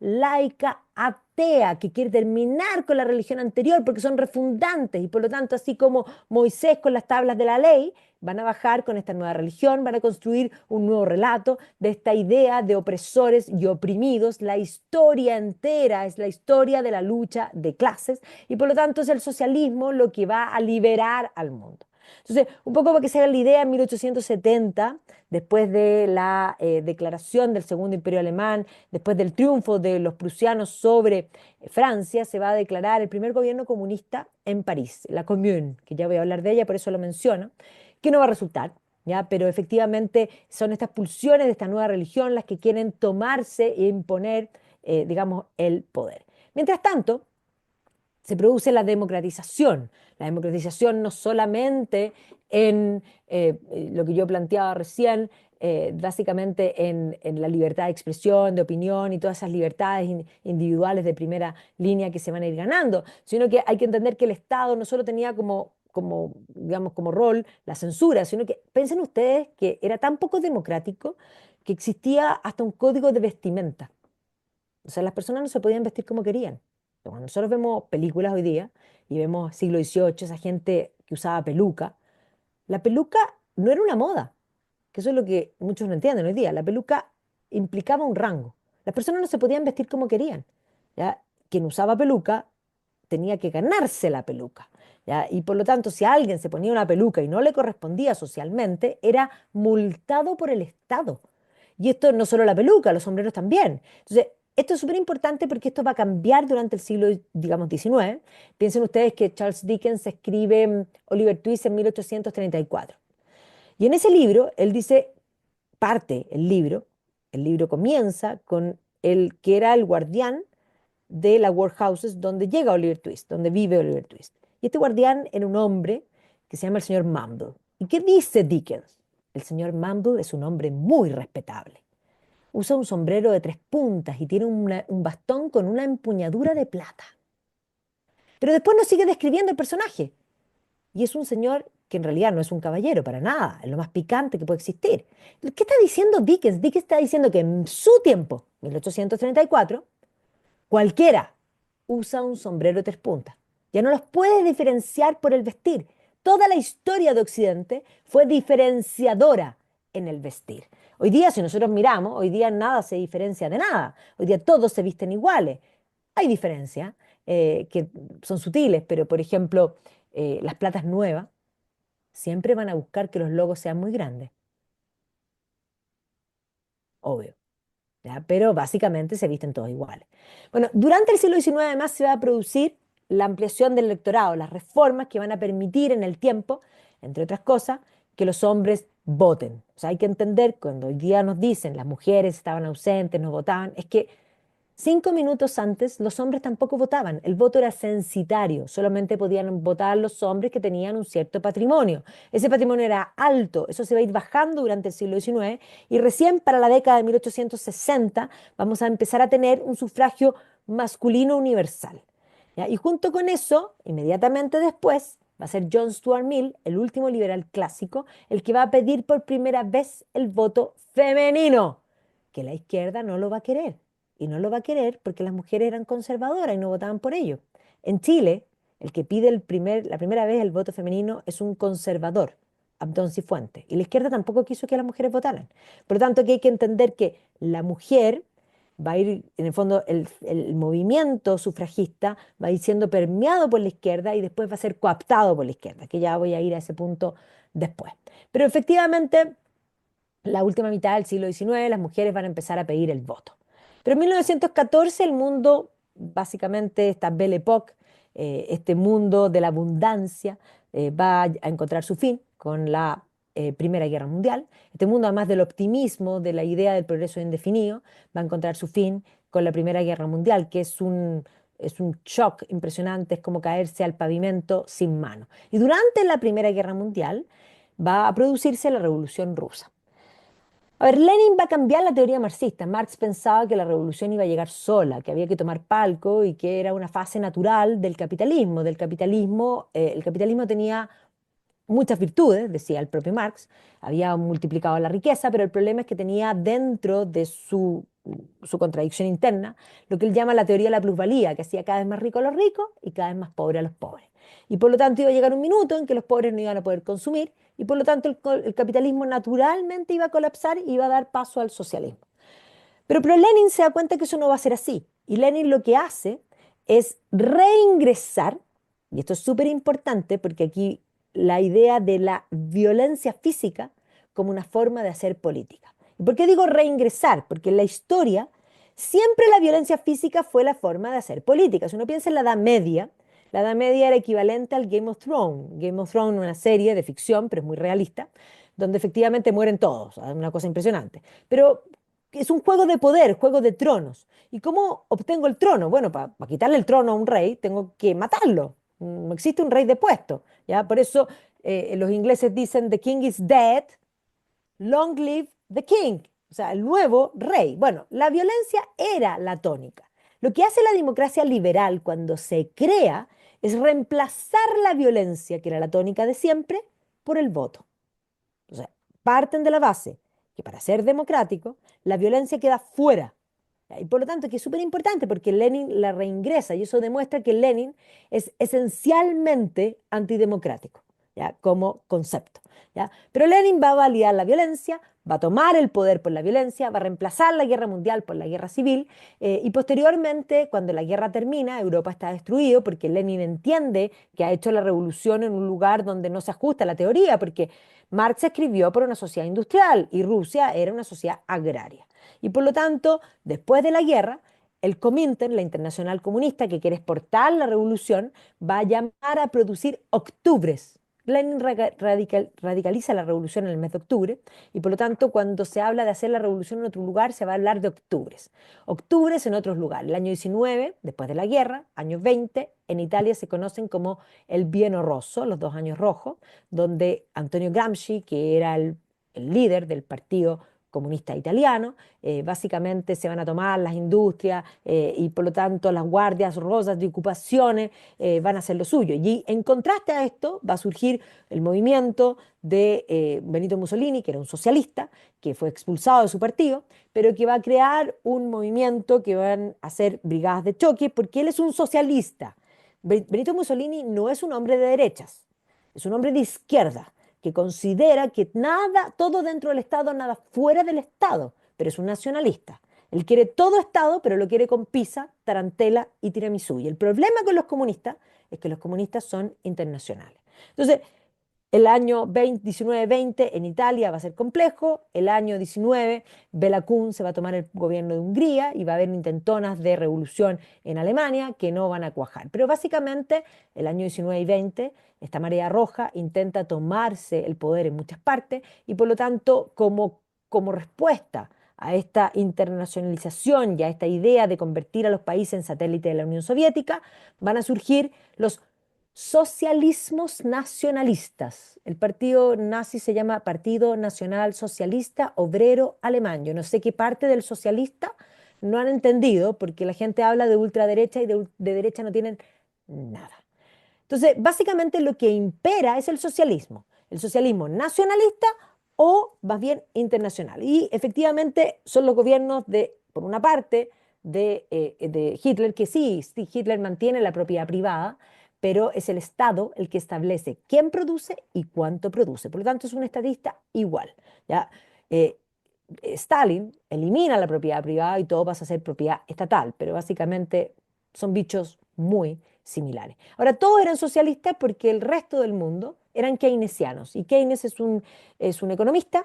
laica, atea, que quiere terminar con la religión anterior porque son refundantes y por lo tanto, así como Moisés con las tablas de la ley, van a bajar con esta nueva religión, van a construir un nuevo relato de esta idea de opresores y oprimidos. La historia entera es la historia de la lucha de clases y por lo tanto es el socialismo lo que va a liberar al mundo. Entonces, un poco para que se hagan la idea, en 1870, después de la declaración del Segundo Imperio Alemán, después del triunfo de los prusianos sobre Francia, se va a declarar el primer gobierno comunista en París, la Commune, que ya voy a hablar de ella, por eso lo menciono, que no va a resultar, ¿ya? Pero efectivamente son estas pulsiones de esta nueva religión las que quieren tomarse e imponer, digamos, el poder. Mientras tanto, se produce la democratización no solamente en lo que yo planteaba recién, básicamente en la libertad de expresión, de opinión y todas esas libertades individuales de primera línea que se van a ir ganando, sino que hay que entender que el Estado no solo tenía digamos, como rol la censura, sino que piensen ustedes que era tan poco democrático que existía hasta un código de vestimenta. O sea, las personas no se podían vestir como querían. Cuando nosotros vemos películas hoy día y vemos siglo XVIII, esa gente que usaba peluca, la peluca no era una moda. que eso es lo que muchos no entienden hoy día. La peluca implicaba un rango. Las personas no se podían vestir como querían, ¿ya? Quien usaba peluca tenía que ganarse la peluca, ¿ya? Y por lo tanto, si alguien se ponía una peluca y no le correspondía socialmente, era multado por el Estado. Y esto no solo la peluca, los sombreros también. Entonces, esto es súper importante porque esto va a cambiar durante el siglo, digamos, XIX. Piensen ustedes que Charles Dickens escribe Oliver Twist en 1834. Y en ese libro, él dice, parte el libro comienza con el que era el guardián de la workhouses donde llega Oliver Twist, donde vive Oliver Twist. Y este guardián era un hombre que se llama el señor Mumble. ¿Y qué dice Dickens? El señor Mumble es un hombre muy respetable. Usa un sombrero de 3 puntas y tiene un bastón con una empuñadura de plata. Pero después nos sigue describiendo el personaje. Y es un señor que en realidad no es un caballero para nada, es lo más picante que puede existir. ¿Qué está diciendo Dickens? Dickens está diciendo que en su tiempo, 1834, cualquiera usa un sombrero de 3 puntas. Ya no los puedes diferenciar por el vestir. Toda la historia de Occidente fue diferenciadora en el vestir. Hoy día, si nosotros miramos, hoy día nada se diferencia de nada. Hoy día todos se visten iguales. Hay diferencias que son sutiles, pero por ejemplo, las platas nuevas siempre van a buscar que los logos sean muy grandes, obvio. ¿Ya? Pero básicamente se visten todos iguales. Bueno, durante el siglo XIX además se va a producir la ampliación del electorado, las reformas que van a permitir en el tiempo, entre otras cosas, que los hombres voten. O sea, hay que entender cuando hoy día nos dicen las mujeres estaban ausentes, no votaban, es que 5 minutos antes los hombres tampoco votaban. El voto era censitario. Solamente podían votar los hombres que tenían un cierto patrimonio. Ese patrimonio era alto. Eso se va a ir bajando durante el siglo XIX y recién para la década de 1860 vamos a empezar a tener un sufragio masculino universal. ¿Ya? Y junto con eso, inmediatamente después, va a ser John Stuart Mill, el último liberal clásico, el que va a pedir por primera vez el voto femenino, que la izquierda no lo va a querer. Y no lo va a querer porque las mujeres eran conservadoras y no votaban por ello. En Chile, el que pide la primera vez el voto femenino es un conservador, Abdón Cifuentes. Y la izquierda tampoco quiso que las mujeres votaran. Por lo tanto, aquí hay que entender que la mujer va a ir, en el fondo, el movimiento sufragista va a ir siendo permeado por la izquierda y después va a ser coaptado por la izquierda, que ya voy a ir a ese punto después. Pero efectivamente, la última mitad del siglo XIX, las mujeres van a empezar a pedir el voto. Pero en 1914 el mundo, básicamente esta Belle Époque, este mundo de la abundancia, va a encontrar su fin con la Primera Guerra Mundial. Este mundo, además del optimismo, de la idea del progreso indefinido, va a encontrar su fin con la Primera Guerra Mundial, que es un shock impresionante, es como caerse al pavimento sin mano. Y durante la Primera Guerra Mundial va a producirse la Revolución Rusa. A ver, Lenin va a cambiar la teoría marxista. Marx pensaba que la revolución iba a llegar sola, que había que tomar palco y que era una fase natural del capitalismo. El capitalismo tenía muchas virtudes, decía el propio Marx, había multiplicado la riqueza, pero el problema es que tenía dentro de su contradicción interna lo que él llama la teoría de la plusvalía, que hacía cada vez más ricos a los ricos y cada vez más pobres a los pobres. Y por lo tanto iba a llegar un minuto en que los pobres no iban a poder consumir y por lo tanto el capitalismo naturalmente iba a colapsar y iba a dar paso al socialismo. Pero Lenin se da cuenta que eso no va a ser así. Y Lenin lo que hace es reingresar, y esto es súper importante porque aquí la idea de la violencia física como una forma de hacer política. ¿Y por qué digo reingresar? Porque en la historia siempre la violencia física fue la forma de hacer política. Si uno piensa en la Edad Media era equivalente al Game of Thrones. Game of Thrones es una serie de ficción, pero es muy realista, donde efectivamente mueren todos, es una cosa impresionante. Pero es un juego de poder, juego de tronos. ¿Y cómo obtengo el trono? Bueno, para quitarle el trono a un rey, tengo que matarlo. No existe un rey depuesto, ¿ya? Por eso los ingleses dicen, the king is dead, long live the king. O sea, el nuevo rey. Bueno, la violencia era la tónica. Lo que hace la democracia liberal cuando se crea es reemplazar la violencia, que era la tónica de siempre, por el voto. O sea, parten de la base que para ser democrático, la violencia queda fuera. Y por lo tanto, que es súper importante porque Lenin la reingresa y eso demuestra que Lenin es esencialmente antidemocrático. ¿ya? Como concepto, ¿ya? Pero Lenin va a validar la violencia, va a tomar el poder por la violencia, va a reemplazar la guerra mundial por la guerra civil, y posteriormente, cuando la guerra termina, Europa está destruido porque Lenin entiende que ha hecho la revolución en un lugar donde no se ajusta a la teoría, porque Marx escribió por una sociedad industrial y Rusia era una sociedad agraria. Y por lo tanto, después de la guerra, el Comintern, la Internacional Comunista, que quiere exportar la revolución, va a llamar a producir octubres. Lenin radicaliza la revolución en el mes de octubre y por lo tanto cuando se habla de hacer la revolución en otro lugar se va a hablar de octubres. Octubres en otros lugares. El año 19, después de la guerra, año 20, en Italia se conocen como el Bienio Rosso, los 2 años rojos, donde Antonio Gramsci, que era el líder del Partido Comunista Italiano, básicamente se van a tomar las industrias y por lo tanto las guardias rosas de ocupaciones van a hacer lo suyo. Y en contraste a esto va a surgir el movimiento de Benito Mussolini, que era un socialista, que fue expulsado de su partido, pero que va a crear un movimiento que van a ser brigadas de choque, porque él es un socialista. Benito Mussolini no es un hombre de derechas, es un hombre de izquierda que considera que nada, todo dentro del Estado, nada fuera del Estado, pero es un nacionalista. Él quiere todo Estado, pero lo quiere con pizza, tarantela y tiramisú. Y el problema con los comunistas es que los comunistas son internacionales. Entonces, el año 19-20 en Italia va a ser complejo. El año 19, Bela Kun se va a tomar el gobierno de Hungría y va a haber intentonas de revolución en Alemania que no van a cuajar. Pero básicamente el año 19 y 20, esta marea roja intenta tomarse el poder en muchas partes y por lo tanto como respuesta a esta internacionalización y a esta idea de convertir a los países en satélites de la Unión Soviética, van a surgir los socialismos nacionalistas. El partido nazi se llama Partido Nacional Socialista Obrero Alemán. Yo no sé qué parte del socialista no han entendido, porque la gente habla de ultraderecha y de derecha no tienen nada. Entonces, básicamente lo que impera es el socialismo nacionalista o más bien internacional. Y efectivamente son los gobiernos de, por una parte, de Hitler, que sí, Hitler mantiene la propiedad privada, pero es el Estado el que establece quién produce y cuánto produce. Por lo tanto, es un estadista igual, ¿ya? Eh, Stalin elimina la propiedad privada y todo pasa a ser propiedad estatal, pero básicamente son bichos muy similares. Ahora, todos eran socialistas porque el resto del mundo eran keynesianos y Keynes es un economista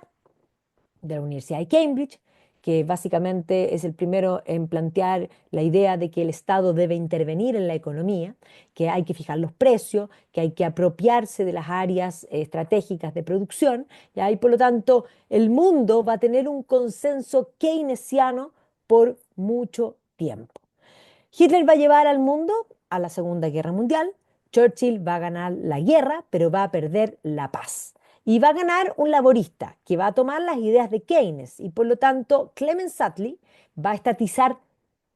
de la Universidad de Cambridge, que básicamente es el primero en plantear la idea de que el Estado debe intervenir en la economía, que hay que fijar los precios, que hay que apropiarse de las áreas estratégicas de producción, ¿ya? Y por lo tanto el mundo va a tener un consenso keynesiano por mucho tiempo. Hitler va a llevar al mundo a la Segunda Guerra Mundial. Churchill va a ganar la guerra, pero va a perder la paz. Y va a ganar un laborista que va a tomar las ideas de Keynes y por lo tanto Clement Attlee va a estatizar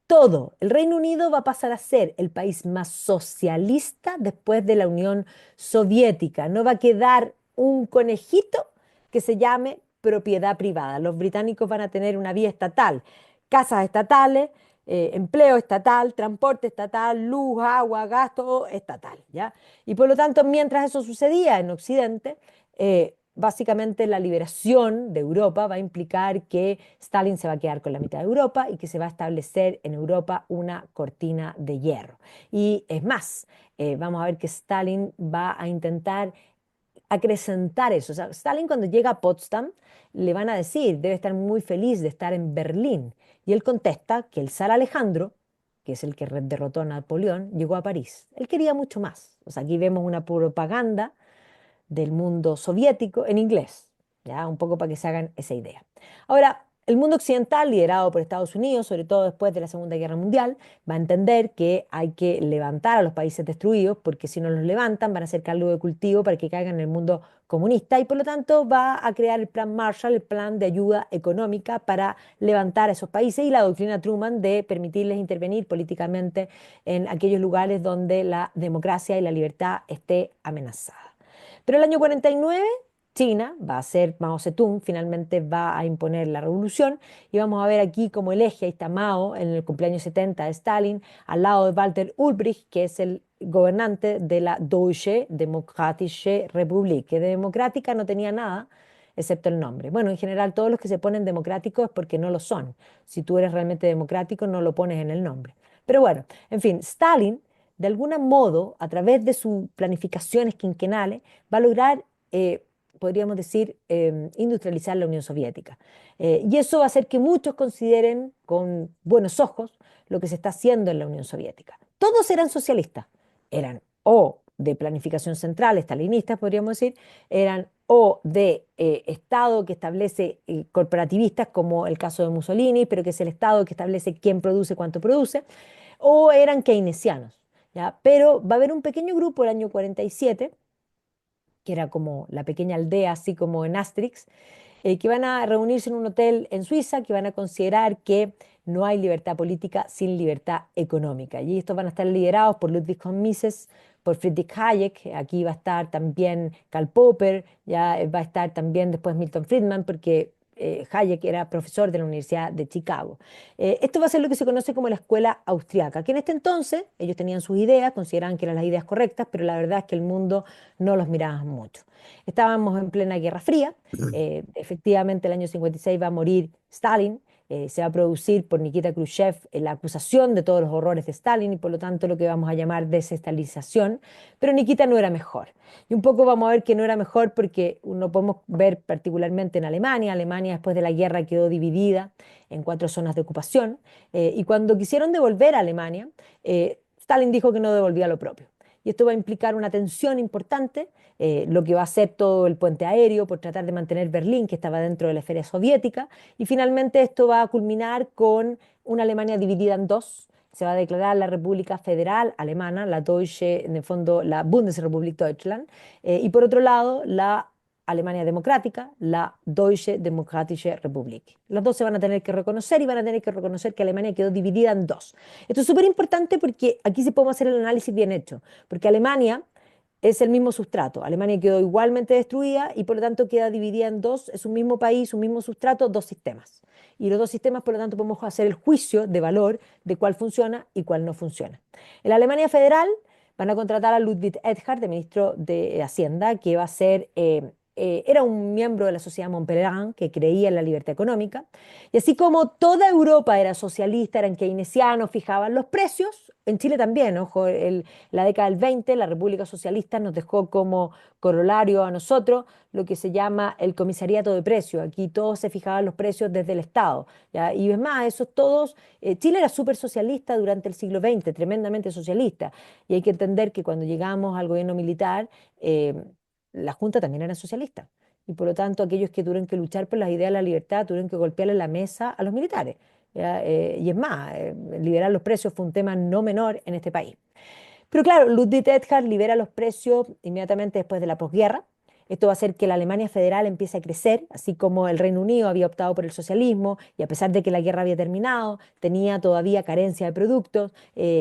todo. El Reino Unido va a pasar a ser el país más socialista después de la Unión Soviética. No va a quedar un conejito que se llame propiedad privada. Los británicos van a tener una vía estatal, casas estatales, empleo estatal, transporte estatal, luz, agua, gasto estatal, ¿ya? Y por lo tanto, mientras eso sucedía en Occidente, básicamente la liberación de Europa va a implicar que Stalin se va a quedar con la mitad de Europa y que se va a establecer en Europa una cortina de hierro. Y es más, vamos a ver que Stalin va a intentar acrecentar eso. O sea, Stalin cuando llega a Potsdam le van a decir, debe estar muy feliz de estar en Berlín. Y él contesta que el zar Alejandro, que es el que derrotó a Napoleón, llegó a París. Él quería mucho más. O sea, aquí vemos una propaganda del mundo soviético en inglés, ¿ya? Un poco para que se hagan esa idea. Ahora, el mundo occidental, liderado por Estados Unidos, sobre todo después de la Segunda Guerra Mundial, va a entender que hay que levantar a los países destruidos, porque si no los levantan van a ser caldo de cultivo para que caigan en el mundo comunista y por lo tanto va a crear el plan Marshall, el plan de ayuda económica para levantar a esos países y la doctrina Truman de permitirles intervenir políticamente en aquellos lugares donde la democracia y la libertad esté amenazada. Pero el año 49, China, va a ser Mao Zedong, finalmente va a imponer la revolución y vamos a ver aquí como el eje, ahí está Mao en el cumpleaños 70 de Stalin, al lado de Walter Ulbricht, que es el gobernante de la Deutsche Demokratische Republik, que de democrática no tenía nada, excepto el nombre. Bueno, en general todos los que se ponen democráticos es porque no lo son. Si tú eres realmente democrático, no lo pones en el nombre. Pero bueno, en fin, Stalin, de algún modo, a través de sus planificaciones quinquenales, va a lograr, podríamos decir, industrializar la Unión Soviética. Y eso va a hacer que muchos consideren con buenos ojos lo que se está haciendo en la Unión Soviética. Todos eran socialistas, eran o de planificación central, estalinistas, podríamos decir, eran o de Estado que establece corporativistas, como el caso de Mussolini, pero que es el Estado que establece quién produce, cuánto produce, o eran keynesianos, ¿ya? Pero va a haber un pequeño grupo el año 47, que era como la pequeña aldea, así como en Asterix, que van a reunirse en un hotel en Suiza, que van a considerar que no hay libertad política sin libertad económica. Y estos van a estar liderados por Ludwig von Mises, por Friedrich Hayek, aquí va a estar también Karl Popper, ya va a estar también después Milton Friedman, porque Hayek era profesor de la Universidad de Chicago. Esto va a ser lo que se conoce como la escuela austriaca, que en este entonces ellos tenían sus ideas, consideraban que eran las ideas correctas, pero la verdad es que el mundo no los miraba mucho. Estábamos en plena Guerra Fría, efectivamente el año 56 va a morir Stalin, se va a producir por Nikita Khrushchev la acusación de todos los horrores de Stalin y por lo tanto lo que vamos a llamar desestalización, pero Nikita no era mejor. Y un poco vamos a ver que no era mejor porque no podemos ver particularmente en Alemania. Alemania después de la guerra quedó dividida en 4 zonas de ocupación y cuando quisieron devolver a Alemania, Stalin dijo que no devolvía lo propio. Y esto va a implicar una tensión importante, lo que va a hacer todo el puente aéreo por tratar de mantener Berlín, que estaba dentro de la esfera soviética, y finalmente esto va a culminar con una Alemania dividida en dos. Se va a declarar la República Federal Alemana, la Deutsche, en el fondo la Bundesrepublik Deutschland, y por otro lado la Alemania Democrática, la Deutsche Demokratische Republik. Los dos se van a tener que reconocer y van a tener que reconocer que Alemania quedó dividida en dos. Esto es súper importante porque aquí sí podemos hacer el análisis bien hecho, porque Alemania es el mismo sustrato. Alemania quedó igualmente destruida y por lo tanto queda dividida en dos, es un mismo país, un mismo sustrato, dos sistemas. Y los dos sistemas, por lo tanto, podemos hacer el juicio de valor de cuál funciona y cuál no funciona. En la Alemania federal van a contratar a Ludwig Erhard, de ministro de Hacienda, que va a ser era un miembro de la sociedad Montpellier que creía en la libertad económica. Y así como toda Europa era socialista, eran keynesianos, fijaban los precios, en Chile también, ojo, la década del 20, la República Socialista nos dejó como corolario a nosotros lo que se llama el comisariato de precios. Aquí todos se fijaban los precios desde el Estado, ¿ya? Y es más, esos todos, Chile era súper socialista durante el siglo XX, tremendamente socialista. Y hay que entender que cuando llegamos al gobierno militar, la Junta también era socialista. Y por lo tanto, aquellos que tuvieron que luchar por las ideas de la libertad tuvieron que golpearle la mesa a los militares. ¿Ya? Y es más, liberar los precios fue un tema no menor en este país. Pero claro, Ludwig Erhard libera los precios inmediatamente después de la posguerra. Esto va a hacer que la Alemania federal empiece a crecer, así como el Reino Unido había optado por el socialismo y a pesar de que la guerra había terminado, tenía todavía carencia de productos,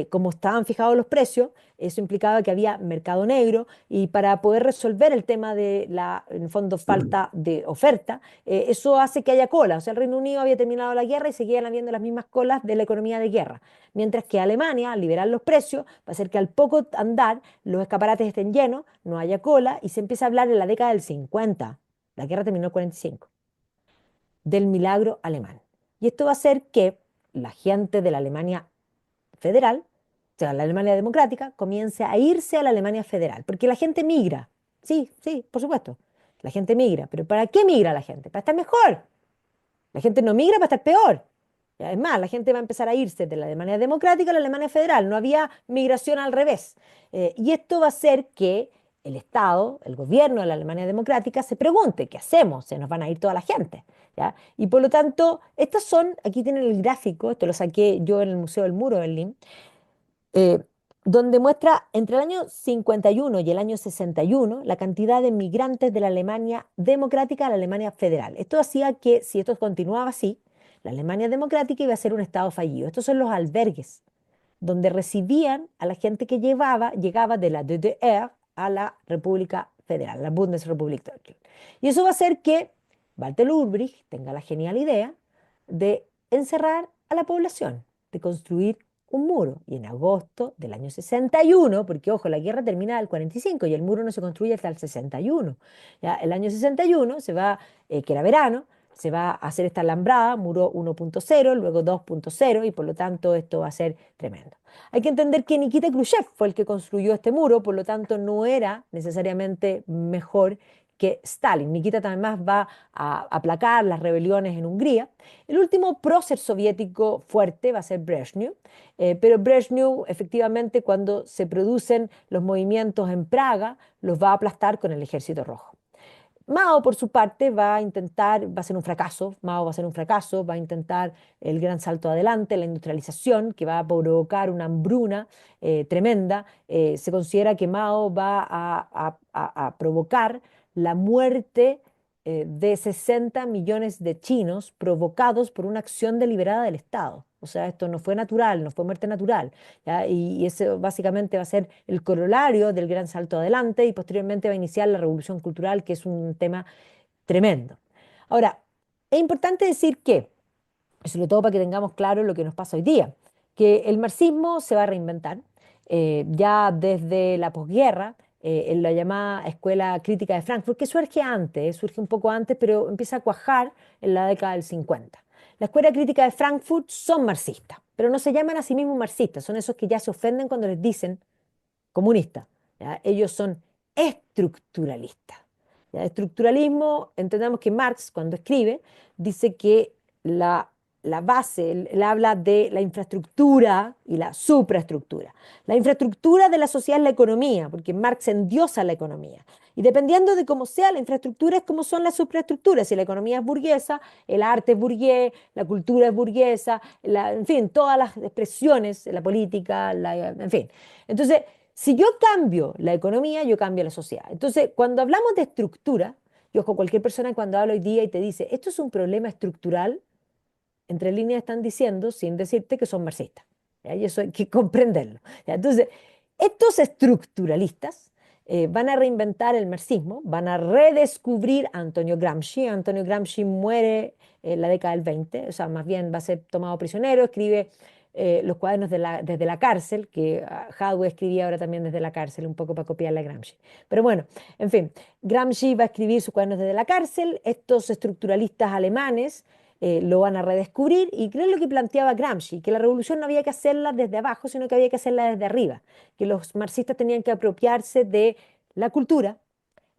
como estaban fijados los precios, eso implicaba que había mercado negro y para poder resolver el tema de la, en el fondo, falta de oferta, eso hace que haya cola. O sea, el Reino Unido había terminado la guerra y seguían habiendo las mismas colas de la economía de guerra. Mientras que Alemania, al liberar los precios, va a hacer que al poco andar los escaparates estén llenos, no haya cola y se empieza a hablar en la década del 50. La guerra terminó en el 45, del milagro alemán. Y esto va a hacer que la gente de la Alemania federal, o sea, la Alemania democrática, comience a irse a la Alemania federal, porque la gente migra. Sí, sí, por supuesto. La gente migra, pero ¿para qué migra la gente? Para estar mejor. La gente no migra para estar peor. Ya, es más, la gente va a empezar a irse de la Alemania democrática a la Alemania federal. No había migración al revés. Y esto va a hacer que el Estado, el gobierno de la Alemania democrática, se pregunte, ¿qué hacemos? Se nos van a ir toda la gente. ¿Ya? Y por lo tanto, estas son, aquí tienen el gráfico, esto lo saqué yo en el Museo del Muro de Berlín, eh, donde muestra entre el año 51 y el año 61 la cantidad de migrantes de la Alemania democrática a la Alemania federal. Esto hacía que, si esto continuaba así, la Alemania democrática iba a ser un estado fallido. Estos son los albergues, donde recibían a la gente que llegaba de la DDR a la República Federal, la Bundesrepublik Deutschland. Y eso va a hacer que Walter Ulbricht tenga la genial idea de encerrar a la población, de construir un muro. Y en agosto del año 61, porque ojo, la guerra termina el 45 y el muro no se construye hasta el 61. ¿Ya? El año 61 se va, que era verano, se va a hacer esta alambrada, muro 1.0, luego 2.0 y por lo tanto esto va a ser tremendo. Hay que entender que Nikita Khrushchev fue el que construyó este muro, por lo tanto no era necesariamente mejor que Stalin. Nikita además va a aplacar las rebeliones en Hungría. El último prócer soviético fuerte va a ser Brezhnev, pero Brezhnev efectivamente cuando se producen los movimientos en Praga los va a aplastar con el Ejército Rojo. Mao, por su parte, va a intentar, va a ser un fracaso, Mao va a ser un fracaso, va a intentar el gran salto adelante, la industrialización, que va a provocar una hambruna tremenda. Se considera que Mao va a provocar la muerte de 60 millones de chinos provocados por una acción deliberada del Estado. O sea, esto no fue natural, no fue muerte natural. ¿Ya? Y ese básicamente va a ser el corolario del gran salto adelante y posteriormente va a iniciar la revolución cultural, que es un tema tremendo. Ahora, es importante decir que, sobre todo para que tengamos claro lo que nos pasa hoy día, que el marxismo se va a reinventar ya desde la posguerra, en la llamada Escuela Crítica de Frankfurt, que surge antes, surge un poco antes, pero empieza a cuajar en la década del 50. La Escuela Crítica de Frankfurt son marxistas, pero no se llaman a sí mismos marxistas, son esos que ya se ofenden cuando les dicen comunistas. ¿Ya? Ellos son estructuralistas. ¿Ya? Estructuralismo, entendamos que Marx, cuando escribe, dice que la base, él habla de la infraestructura y la supraestructura. La infraestructura de la sociedad es la economía, porque Marx endiosa la economía. Y dependiendo de cómo sea la infraestructura, es como son las supraestructuras. Si la economía es burguesa, el arte es burgués, la cultura es burguesa, en fin, todas las expresiones, la política, en fin. Entonces, si yo cambio la economía, yo cambio la sociedad. Entonces, cuando hablamos de estructura, y ojo, cualquier persona cuando habla hoy día y te dice, esto es un problema estructural, entre líneas están diciendo, sin decirte que son marxistas. ¿Ya? Y eso hay que comprenderlo. ¿Ya? Entonces, estos estructuralistas van a reinventar el marxismo, van a redescubrir a Antonio Gramsci. Antonio Gramsci muere en la década del 20, o sea, más bien va a ser tomado prisionero, escribe los cuadernos desde la cárcel, que Hadwe escribía ahora también desde la cárcel, un poco para copiarle a Gramsci. Pero bueno, en fin, Gramsci va a escribir sus cuadernos desde la cárcel, estos estructuralistas alemanes lo van a redescubrir y creo lo que planteaba Gramsci, que la revolución no había que hacerla desde abajo, sino que había que hacerla desde arriba, que los marxistas tenían que apropiarse de la cultura,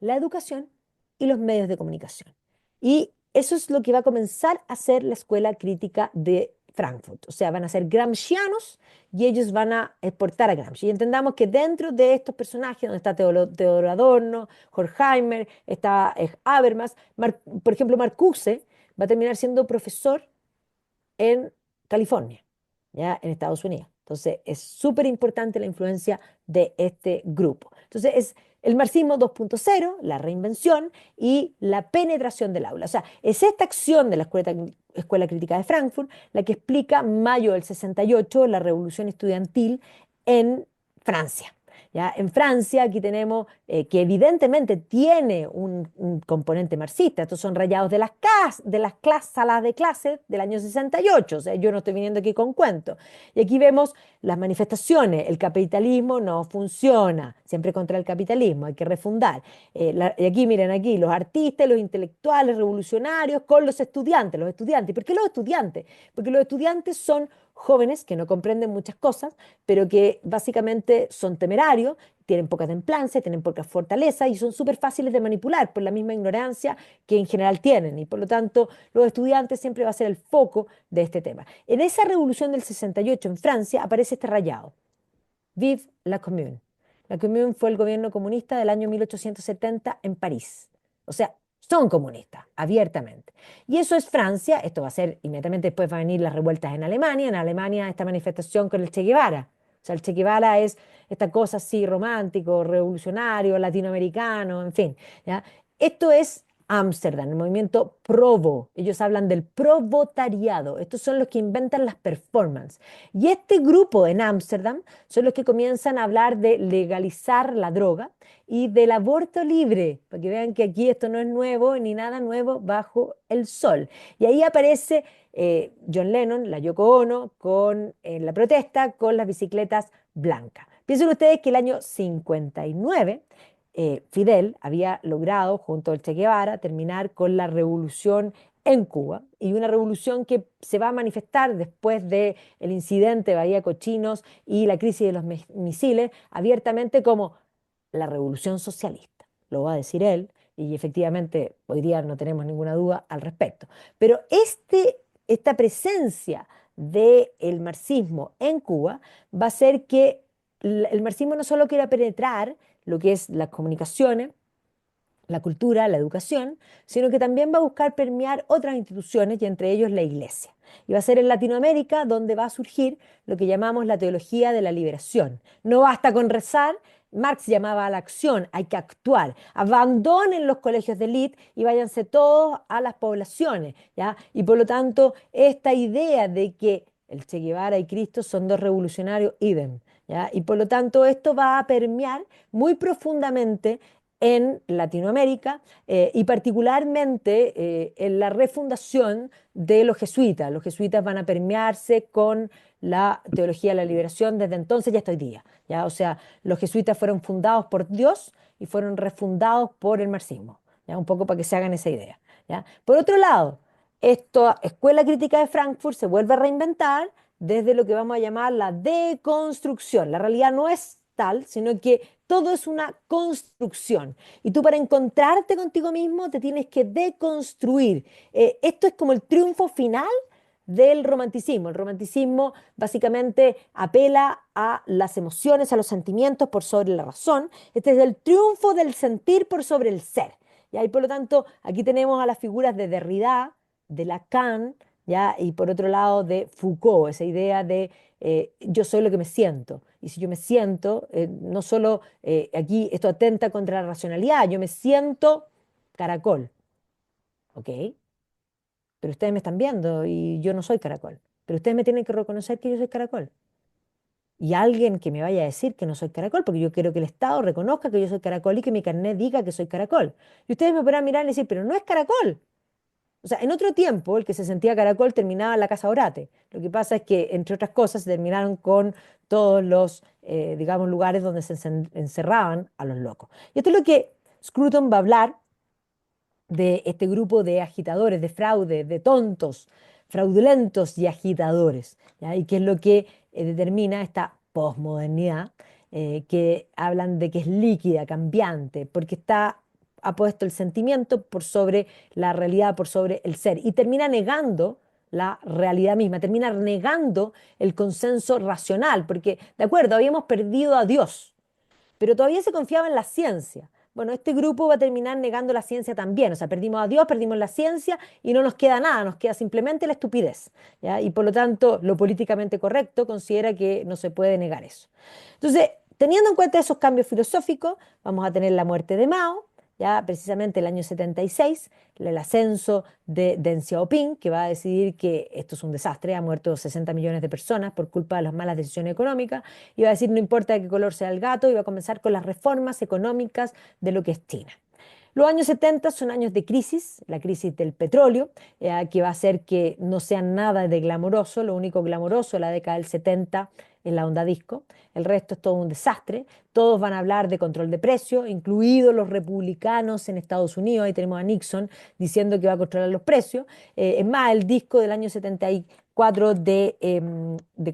la educación y los medios de comunicación. Y eso es lo que va a comenzar a hacer la escuela crítica de Frankfurt. O sea, van a ser gramscianos y ellos van a exportar a Gramsci. Y entendamos que dentro de estos personajes, donde está Teodoro Adorno, Horkheimer, está Habermas, por ejemplo, Marcuse va a terminar siendo profesor en California, ¿ya? En Estados Unidos. Entonces, es súper importante la influencia de este grupo. Entonces, es el marxismo 2.0, la reinvención y la penetración del aula. O sea, es esta acción de la Escuela Crítica de Frankfurt la que explica mayo del 68, la revolución estudiantil en Francia. ¿Ya? En Francia aquí tenemos que evidentemente tiene un componente marxista. Estos son rayados de las salas de clase del año 68. O sea, yo no estoy viniendo aquí con cuentos. Y aquí vemos las manifestaciones. El capitalismo no funciona. Siempre contra el capitalismo. Hay que refundar. Y aquí, miren, aquí los artistas, los intelectuales, revolucionarios con los estudiantes. Los estudiantes. ¿Por qué los estudiantes? Porque los estudiantes son jóvenes que no comprenden muchas cosas, pero que básicamente son temerarios, tienen poca templanza, tienen poca fortaleza y son súper fáciles de manipular por la misma ignorancia que en general tienen. Y por lo tanto, los estudiantes siempre va a ser el foco de este tema. En esa revolución del 68 en Francia aparece este rayado. Vive la Commune. La Commune fue el gobierno comunista del año 1870 en París. O sea, son comunistas, abiertamente. Y eso es Francia, esto va a ser, inmediatamente después van a venir las revueltas en Alemania esta manifestación con el Che Guevara. O sea, el Che Guevara es esta cosa así romántico, revolucionario, latinoamericano, en fin. ¿Ya? Esto es Ámsterdam, el movimiento Provo. Ellos hablan del provotariado. Estos son los que inventan las performances. Y este grupo en Ámsterdam son los que comienzan a hablar de legalizar la droga y del aborto libre, para que vean que aquí esto no es nuevo ni nada nuevo bajo el sol. Y ahí aparece John Lennon, la Yoko Ono, con la protesta con las bicicletas blancas. Piensen ustedes que el año 59 Fidel había logrado, junto al Che Guevara, terminar con la revolución en Cuba, y una revolución que se va a manifestar después del incidente de Bahía Cochinos y la crisis de los misiles, abiertamente como la revolución socialista. Lo va a decir él, y efectivamente hoy día no tenemos ninguna duda al respecto. Pero esta presencia del marxismo en Cuba va a hacer que el marxismo no solo quiera penetrar lo que es las comunicaciones, la cultura, la educación, sino que también va a buscar permear otras instituciones y entre ellos la iglesia. Y va a ser en Latinoamérica donde va a surgir lo que llamamos la teología de la liberación. No basta con rezar, Marx llamaba a la acción, hay que actuar. Abandonen los colegios de élite y váyanse todos a las poblaciones, ¿ya? Y por lo tanto, esta idea de que el Che Guevara y Cristo son dos revolucionarios idem, ¿ya? Y por lo tanto, esto va a permear muy profundamente en Latinoamérica y particularmente en la refundación de los jesuitas. Los jesuitas van a permearse con la teología de la liberación desde entonces y hasta hoy día, ¿ya? O sea, los jesuitas fueron fundados por Dios y fueron refundados por el marxismo, ¿ya? Un poco para que se hagan esa idea, ¿ya? Por otro lado, esta escuela crítica de Frankfurt se vuelve a reinventar desde lo que vamos a llamar la deconstrucción. La realidad no es tal, sino que todo es una construcción. Y tú para encontrarte contigo mismo te tienes que deconstruir. Esto es como el triunfo final del romanticismo. El romanticismo básicamente apela a las emociones, a los sentimientos por sobre la razón. Este es el triunfo del sentir por sobre el ser. ¿Ya? Y por lo tanto, aquí tenemos a las figuras de Derrida, de Lacan, ¿ya? Y por otro lado de Foucault, esa idea de yo soy lo que me siento. Y si yo me siento, no solo aquí esto atenta contra la racionalidad, yo me siento caracol, ¿ok? Pero ustedes me están viendo y yo no soy caracol. Pero ustedes me tienen que reconocer que yo soy caracol. Y alguien que me vaya a decir que no soy caracol, porque yo quiero que el Estado reconozca que yo soy caracol y que mi carnet diga que soy caracol. Y ustedes me podrán mirar y decir, pero no es caracol. O sea, en otro tiempo, el que se sentía caracol terminaba en la casa Orate. Lo que pasa es que, entre otras cosas, se terminaron con todos los, digamos, lugares donde se encerraban a los locos. Y esto es lo que Scruton va a hablar de este grupo de agitadores, de fraude, de tontos, fraudulentos y agitadores, ¿ya? Y qué es lo que determina esta posmodernidad, que hablan de que es líquida, cambiante, porque ha puesto el sentimiento por sobre la realidad, por sobre el ser, y termina negando la realidad misma, termina negando el consenso racional, porque, de acuerdo, habíamos perdido a Dios, pero todavía se confiaba en la ciencia. Bueno, este grupo va a terminar negando la ciencia también, o sea, perdimos a Dios, perdimos la ciencia y no nos queda nada, nos queda simplemente la estupidez, ¿ya? Y por lo tanto, lo políticamente correcto considera que no se puede negar eso. Entonces, teniendo en cuenta esos cambios filosóficos, vamos a tener la muerte de Mao, ya precisamente el año 76, el ascenso de Deng Xiaoping, que va a decidir que esto es un desastre, ha muerto 60 millones de personas por culpa de las malas decisiones económicas, y va a decir no importa de qué color sea el gato, y va a comenzar con las reformas económicas de lo que es China. Los años 70 son años de crisis, la crisis del petróleo, que va a hacer que no sea nada de glamoroso, lo único glamoroso de la década del 70 es la onda disco, el resto es todo un desastre, todos van a hablar de control de precios, incluidos los republicanos en Estados Unidos, ahí tenemos a Nixon diciendo que va a controlar los precios, es más, el disco del año 74 de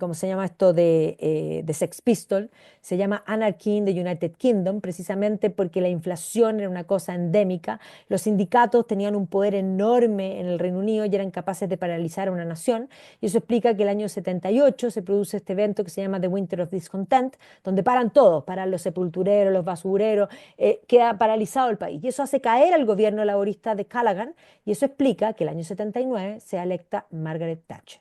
¿cómo se llama esto?, de Sex Pistols, se llama Anarchy in the United Kingdom, precisamente porque la inflación era una cosa endémica, los sindicatos tenían un poder enorme en el Reino Unido y eran capaces de paralizar a una nación, y eso explica que el año 78 se produce este evento que se llama The Winter of Discontent, donde paran todos, paran los sepultureros, los basureros, queda paralizado el país, y eso hace caer al gobierno laborista de Callaghan, y eso explica que el año 79 sea electa Margaret Thatcher.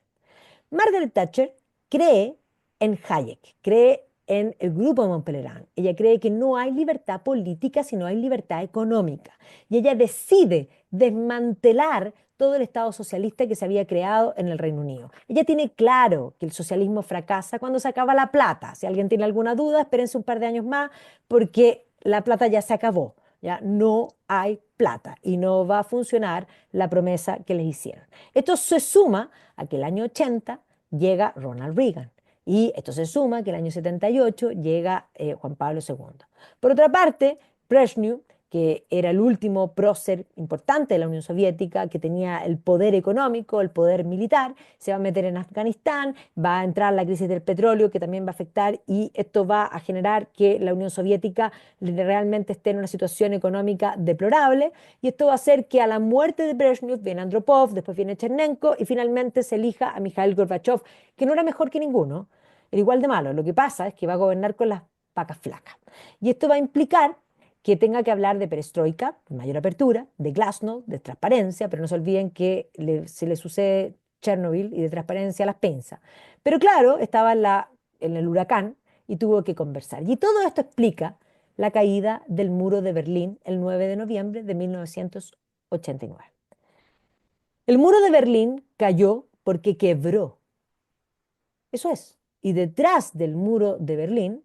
Margaret Thatcher cree en Hayek, cree en el grupo de Montpellier. Ella cree que no hay libertad política si no hay libertad económica. Y ella decide desmantelar todo el Estado socialista que se había creado en el Reino Unido. Ella tiene claro que el socialismo fracasa cuando se acaba la plata. Si alguien tiene alguna duda, espérense un par de años más porque la plata ya se acabó. Ya no hay plata y no va a funcionar la promesa que les hicieron. Esto se suma a que el año 80 llega Ronald Reagan. Y esto se suma que el año 78 llega Juan Pablo II. Por otra parte, Brezhnev, que era el último prócer importante de la Unión Soviética, que tenía el poder económico, el poder militar, se va a meter en Afganistán, va a entrar la crisis del petróleo que también va a afectar y esto va a generar que la Unión Soviética realmente esté en una situación económica deplorable y esto va a hacer que a la muerte de Brezhnev viene Andropov, después viene Chernenko y finalmente se elija a Mikhail Gorbachev, que no era mejor que ninguno, era igual de malo. Lo que pasa es que va a gobernar con las vacas flacas. Y esto va a implicar que tenga que hablar de perestroika, de mayor apertura, de glasnost, de transparencia, pero no se olviden que se le sucede Chernobyl y de transparencia a las pinzas. Pero claro, estaba en el huracán y tuvo que conversar. Y todo esto explica la caída del muro de Berlín el 9 de noviembre de 1989. El muro de Berlín cayó porque quebró. Eso es. Y detrás del muro de Berlín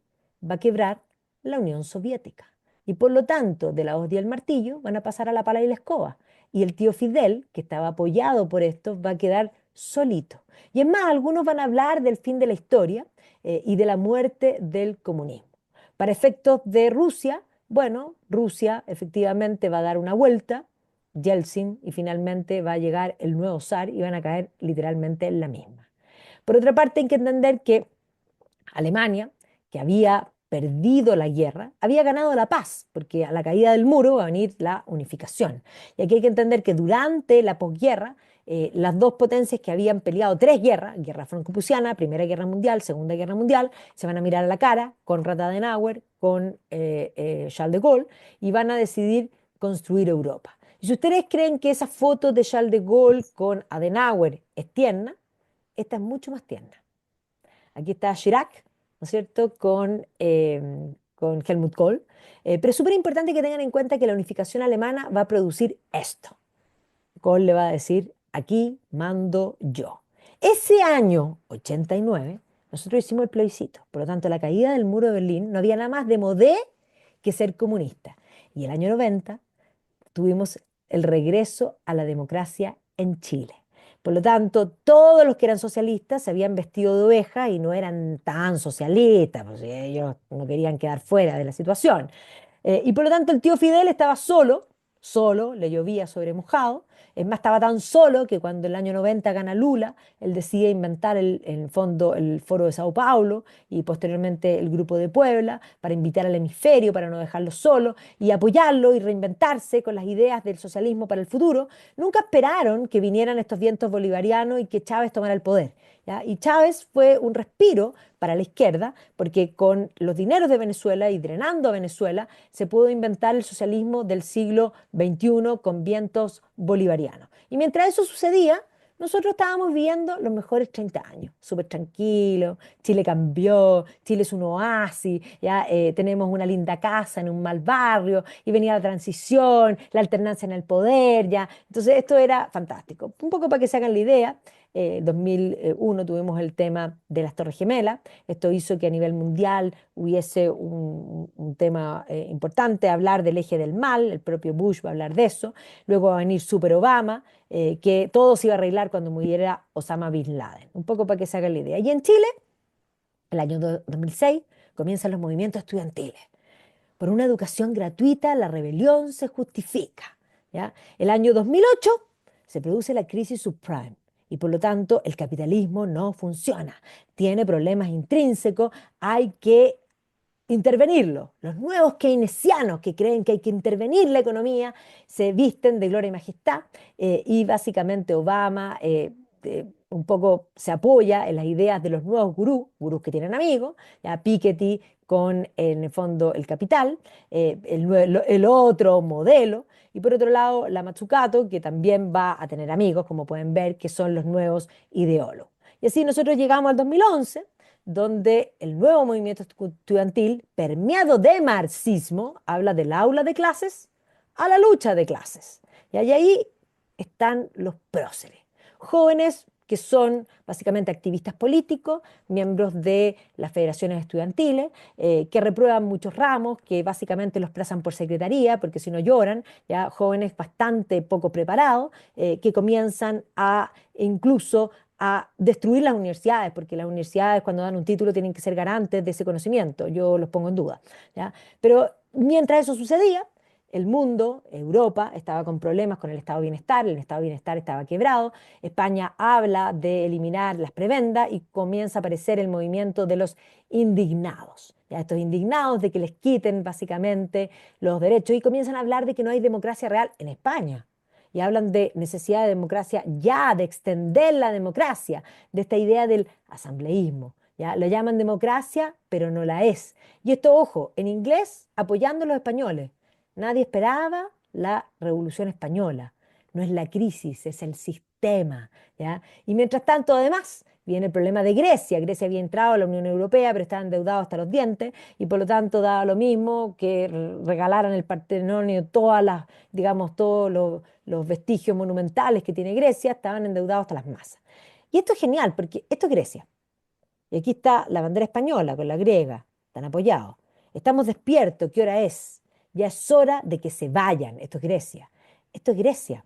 va a quebrar la Unión Soviética. Y por lo tanto, de la hoz y el martillo van a pasar a la pala y la escoba. Y el tío Fidel, que estaba apoyado por esto, va a quedar solito. Y es más, algunos van a hablar del fin de la historia y de la muerte del comunismo. Para efectos de Rusia, bueno, Rusia efectivamente va a dar una vuelta, Yeltsin, y finalmente va a llegar el nuevo zar y van a caer literalmente en la misma. Por otra parte, hay que entender que Alemania, que había perdido la guerra, había ganado la paz, porque a la caída del muro va a venir la unificación. Y aquí hay que entender que durante la posguerra, las dos potencias que habían peleado tres guerras, guerra franco-prusiana, Primera Guerra Mundial, Segunda Guerra Mundial, se van a mirar a la cara con Adenauer, con Charles de Gaulle, y van a decidir construir Europa. Y si ustedes creen que esa foto de Charles de Gaulle con Adenauer es tierna, esta es mucho más tierna. Aquí está Chirac, ¿no es cierto?, con Helmut Kohl. Pero es súper importante que tengan en cuenta que la unificación alemana va a producir esto. Kohl le va a decir, aquí mando yo. Ese año 89, nosotros hicimos el plebiscito. Por lo tanto, la caída del muro de Berlín no había nada más de modé que ser comunista. Y el año 90 tuvimos el regreso a la democracia en Chile. Por lo tanto, todos los que eran socialistas se habían vestido de oveja y no eran tan socialistas, pues ellos no querían quedar fuera de la situación. Y por lo tanto, el tío Fidel estaba solo, solo, le llovía sobre mojado. Es más, estaba tan solo que cuando el año 90 gana Lula, él decide inventar en el fondo el Foro de Sao Paulo y posteriormente el Grupo de Puebla para invitar al hemisferio, para no dejarlo solo y apoyarlo y reinventarse con las ideas del socialismo para el futuro. Nunca esperaron que vinieran estos vientos bolivarianos y que Chávez tomara el poder. ¿Ya? Y Chávez fue un respiro para la izquierda, porque con los dineros de Venezuela y drenando a Venezuela, se pudo inventar el socialismo del siglo XXI con vientos bolivarianos. Y mientras eso sucedía, nosotros estábamos viviendo los mejores 30 años, súper tranquilo, Chile cambió, Chile es un oasis, ya tenemos una linda casa en un mal barrio, y venía la transición, la alternancia en el poder, ya. Entonces esto era fantástico. Un poco para que se hagan la idea, 2001 tuvimos el tema de las Torres Gemelas. Esto hizo que a nivel mundial hubiese un tema importante, hablar del eje del mal, el propio Bush va a hablar de eso. Luego va a venir Super Obama, que todo se iba a arreglar cuando muriera Osama Bin Laden. Un poco para que se hagan la idea. Y en Chile, el año 2006, comienzan los movimientos estudiantiles. Por una educación gratuita, la rebelión se justifica. ¿Ya? El año 2008 se produce la crisis subprime y por lo tanto el capitalismo no funciona, tiene problemas intrínsecos, hay que intervenirlo. Los nuevos keynesianos que creen que hay que intervenir la economía se visten de gloria y majestad y básicamente Obama un poco se apoya en las ideas de los nuevos gurús que tienen amigos, ya Piketty con en el fondo el capital, el otro modelo, y por otro lado la Matsukato que también va a tener amigos, como pueden ver, que son los nuevos ideólogos. Y así nosotros llegamos al 2011, donde el nuevo movimiento estudiantil, permeado de marxismo, habla del aula de clases a la lucha de clases. Y ahí están los próceres, jóvenes que son básicamente activistas políticos, miembros de las federaciones estudiantiles, que reprueban muchos ramos, que básicamente los plazan por secretaría, porque si no lloran, ya jóvenes bastante poco preparados, que comienzan a incluso a destruir las universidades, porque las universidades cuando dan un título tienen que ser garantes de ese conocimiento, yo los pongo en duda, ¿ya? Pero mientras eso sucedía, el mundo, Europa, estaba con problemas con el estado de bienestar estaba quebrado, España habla de eliminar las prebendas y comienza a aparecer el movimiento de los indignados, ¿ya? Estos indignados de que les quiten básicamente los derechos y comienzan a hablar de que no hay democracia real en España. Y hablan de necesidad de democracia ya, de extender la democracia, de esta idea del asambleísmo. ¿Ya? Lo llaman democracia, pero no la es. Y esto, ojo, en inglés apoyando a los españoles. Nadie esperaba la Revolución Española. No es la crisis, es el sistema, ¿ya? Y mientras tanto, además, viene el problema de Grecia. Grecia había entrado a la Unión Europea, pero estaba endeudado hasta los dientes y por lo tanto daba lo mismo que regalaran el Partenón y todas las, digamos, todos los vestigios monumentales que tiene Grecia, estaban endeudados hasta las masas. Y esto es genial, porque esto es Grecia. Y aquí está la bandera española con la griega, están apoyados. Estamos despiertos, ¿qué hora es? Ya es hora de que se vayan. Esto es Grecia. Esto es Grecia.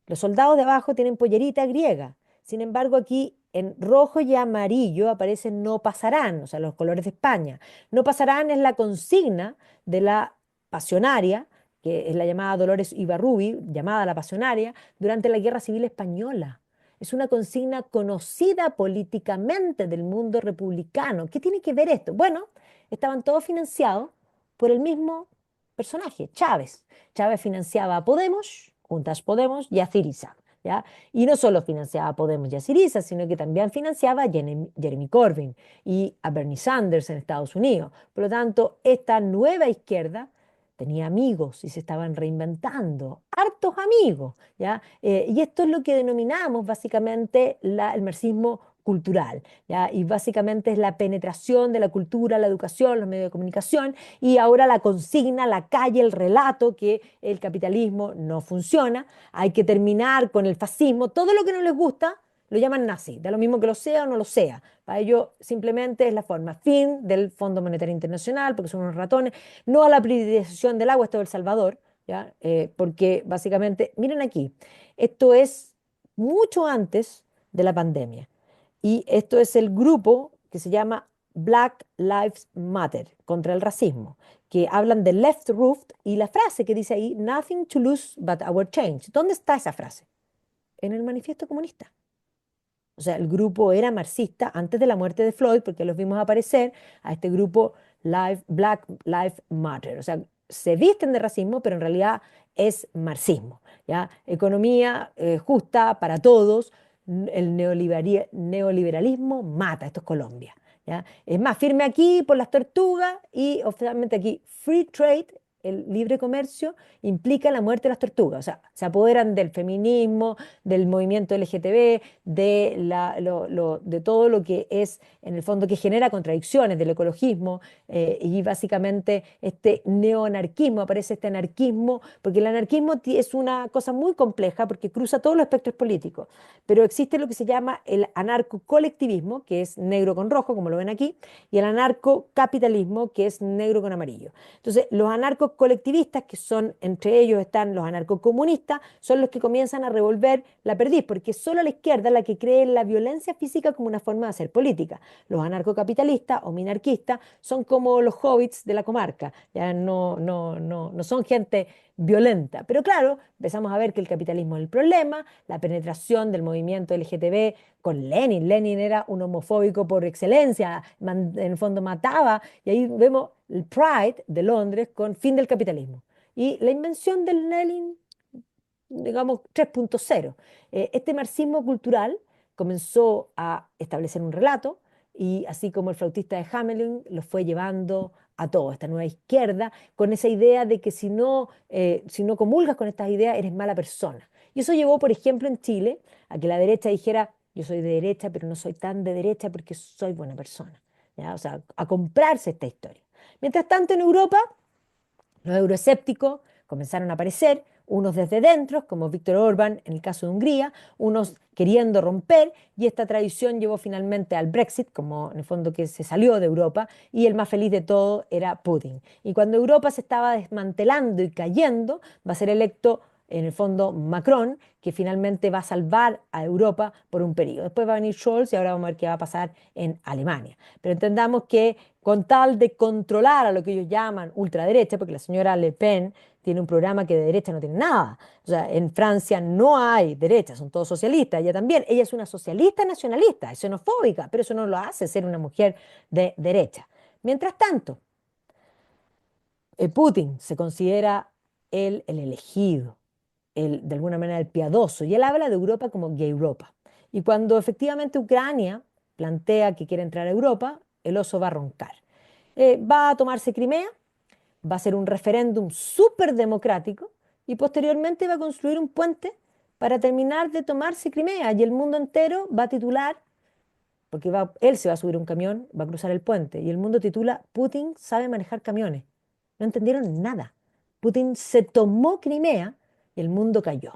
Los soldados de abajo tienen pollerita griega. Sin embargo, aquí en rojo y amarillo aparecen no pasarán, o sea, los colores de España. No pasarán es la consigna de la pasionaria, que es la llamada Dolores Ibarrubí, llamada la pasionaria, durante la Guerra Civil Española. Es una consigna conocida políticamente del mundo republicano. ¿Qué tiene que ver esto? Bueno, estaban todos financiados por el mismo personaje, Chávez. Chávez financiaba a Podemos, Juntas Podemos y a Syriza, ¿ya? Y no solo financiaba a Podemos y a Syriza, sino que también financiaba a Jeremy Corbyn y a Bernie Sanders en Estados Unidos. Por lo tanto, esta nueva izquierda tenía amigos y se estaban reinventando, hartos amigos, ¿ya? Y esto es lo que denominamos básicamente el marxismo cultural, ¿ya? Y básicamente es la penetración de la cultura, la educación, los medios de comunicación y ahora la consigna, la calle, el relato que el capitalismo no funciona, hay que terminar con el fascismo, todo lo que no les gusta lo llaman nazi, da lo mismo que lo sea o no lo sea. Para ello simplemente es la forma. Fin del Fondo Monetario Internacional, porque son unos ratones. No a la privatización del agua, esto es El Salvador, ¿ya? Porque básicamente, miren aquí, esto es mucho antes de la pandemia. Y esto es el grupo que se llama Black Lives Matter, contra el racismo, que hablan de left roof y la frase que dice ahí, nothing to lose but our change. ¿Dónde está esa frase? En el manifiesto comunista. O sea, el grupo era marxista antes de la muerte de Floyd, porque los vimos aparecer a este grupo Black Lives Matter. O sea, se visten de racismo, pero en realidad es marxismo, ¿ya? Economía justa para todos. El neoliberalismo mata. Esto es Colombia, ¿ya? Es más, firme aquí por las tortugas y oficialmente aquí, free trade, el libre comercio, implica la muerte de las tortugas. O sea, se apoderan del feminismo, del movimiento LGTB, de todo lo que es, en el fondo, que genera contradicciones del ecologismo y básicamente este neoanarquismo, aparece este anarquismo, porque el anarquismo es una cosa muy compleja porque cruza todos los espectros políticos, pero existe lo que se llama el anarcocolectivismo, que es negro con rojo, como lo ven aquí, y el anarcocapitalismo, que es negro con amarillo. Entonces, los anarcocolectivistas, que son, entre ellos están los anarcocomunistas, son los que comienzan a revolver la perdiz, porque es solo la izquierda la que cree en la violencia física como una forma de hacer política. Los anarcocapitalistas o minarquistas son como los hobbits de la comarca, ya no son gente violenta. Pero claro, empezamos a ver que el capitalismo es el problema, la penetración del movimiento LGTB con Lenin. Lenin era un homofóbico por excelencia, en el fondo mataba, y ahí vemos el Pride de Londres con fin del capitalismo. Y la invención del Lenin, digamos, 3.0. Este marxismo cultural comenzó a establecer un relato y así como el flautista de Hamelin lo fue llevando a todo, esta nueva izquierda, con esa idea de que si no comulgas con estas ideas, eres mala persona. Y eso llevó, por ejemplo, en Chile, a que la derecha dijera, yo soy de derecha, pero no soy tan de derecha porque soy buena persona. ¿ya? O sea, a comprarse esta historia. Mientras tanto, en Europa, los euroescépticos comenzaron a aparecer, unos desde dentro, como Víctor Orbán en el caso de Hungría, unos queriendo romper, y esta tradición llevó finalmente al Brexit, como en el fondo que se salió de Europa, y el más feliz de todo era Putin. Y cuando Europa se estaba desmantelando y cayendo, va a ser electo en el fondo Macron, que finalmente va a salvar a Europa por un periodo. Después va a venir Scholz y ahora vamos a ver qué va a pasar en Alemania. Pero entendamos que con tal de controlar a lo que ellos llaman ultraderecha, porque la señora Le Pen tiene un programa que de derecha no tiene nada. O sea, en Francia no hay derecha, son todos socialistas. Ella también, ella es una socialista nacionalista, es xenofóbica, pero eso no lo hace ser una mujer de derecha. Mientras tanto, Putin se considera el elegido, de alguna manera el piadoso, y él habla de Europa como gay Europa. Y cuando efectivamente Ucrania plantea que quiere entrar a Europa, el oso va a roncar. Va a tomarse Crimea, va a ser un referéndum súper democrático y posteriormente va a construir un puente para terminar de tomarse Crimea y el mundo entero va a titular, porque él se va a subir a un camión, va a cruzar el puente y el mundo titula Putin sabe manejar camiones. No entendieron nada. Putin se tomó Crimea y el mundo cayó.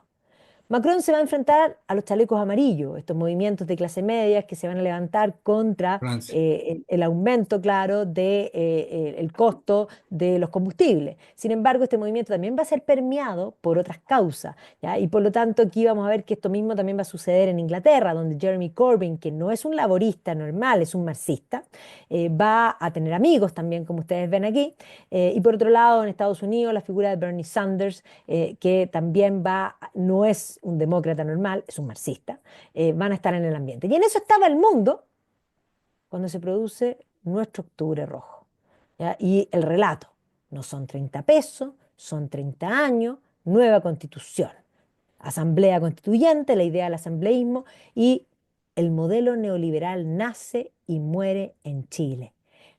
Macron se va a enfrentar a los chalecos amarillos, estos movimientos de clase media que se van a levantar contra Francia. el aumento, claro, el costo de los combustibles. Sin embargo, este movimiento también va a ser permeado por otras causas, ¿ya? Y por lo tanto, aquí vamos a ver que esto mismo también va a suceder en Inglaterra, donde Jeremy Corbyn, que no es un laborista normal, es un marxista, va a tener amigos también, como ustedes ven aquí. Y por otro lado, en Estados Unidos, la figura de Bernie Sanders, que también no es un demócrata normal, es un marxista, van a estar en el ambiente. Y en eso estaba el mundo cuando se produce nuestro Octubre Rojo. ¿Ya? Y el relato, no son 30 pesos, son 30 años, nueva constitución, asamblea constituyente, la idea del asambleísmo, y el modelo neoliberal nace y muere en Chile.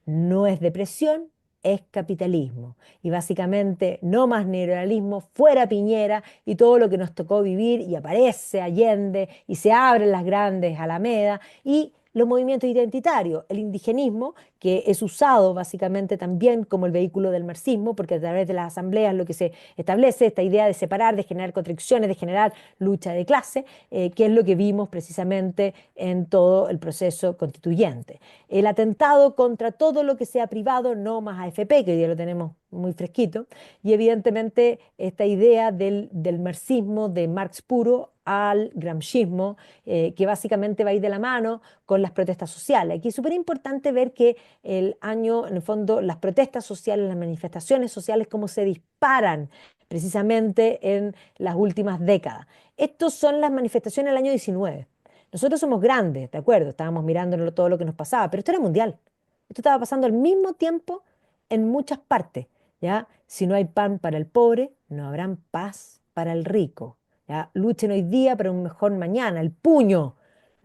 No es depresión, es capitalismo. Y básicamente no más neoliberalismo, fuera Piñera y todo lo que nos tocó vivir, y aparece Allende y se abren las grandes alamedas y los movimientos identitarios, el indigenismo, que es usado básicamente también como el vehículo del marxismo, porque a través de las asambleas lo que se establece esta idea de separar, de generar contradicciones, de generar lucha de clase, que es lo que vimos precisamente en todo el proceso constituyente. El atentado contra todo lo que sea privado, no más AFP, que hoy día lo tenemos muy fresquito, y evidentemente esta idea del marxismo, de Marx puro, al gramscismo, que básicamente va a ir de la mano con las protestas sociales. Aquí es súper importante ver que el año, en el fondo, las protestas sociales, las manifestaciones sociales, cómo se disparan precisamente en las últimas décadas. Estas son las manifestaciones del año 19. Nosotros somos grandes, ¿de acuerdo? Estábamos mirando todo lo que nos pasaba, pero esto era mundial. Esto estaba pasando al mismo tiempo en muchas partes, ¿ya? Si no hay pan para el pobre, no habrá paz para el rico, ¿ya? Luchen hoy día para un mejor mañana. El puño,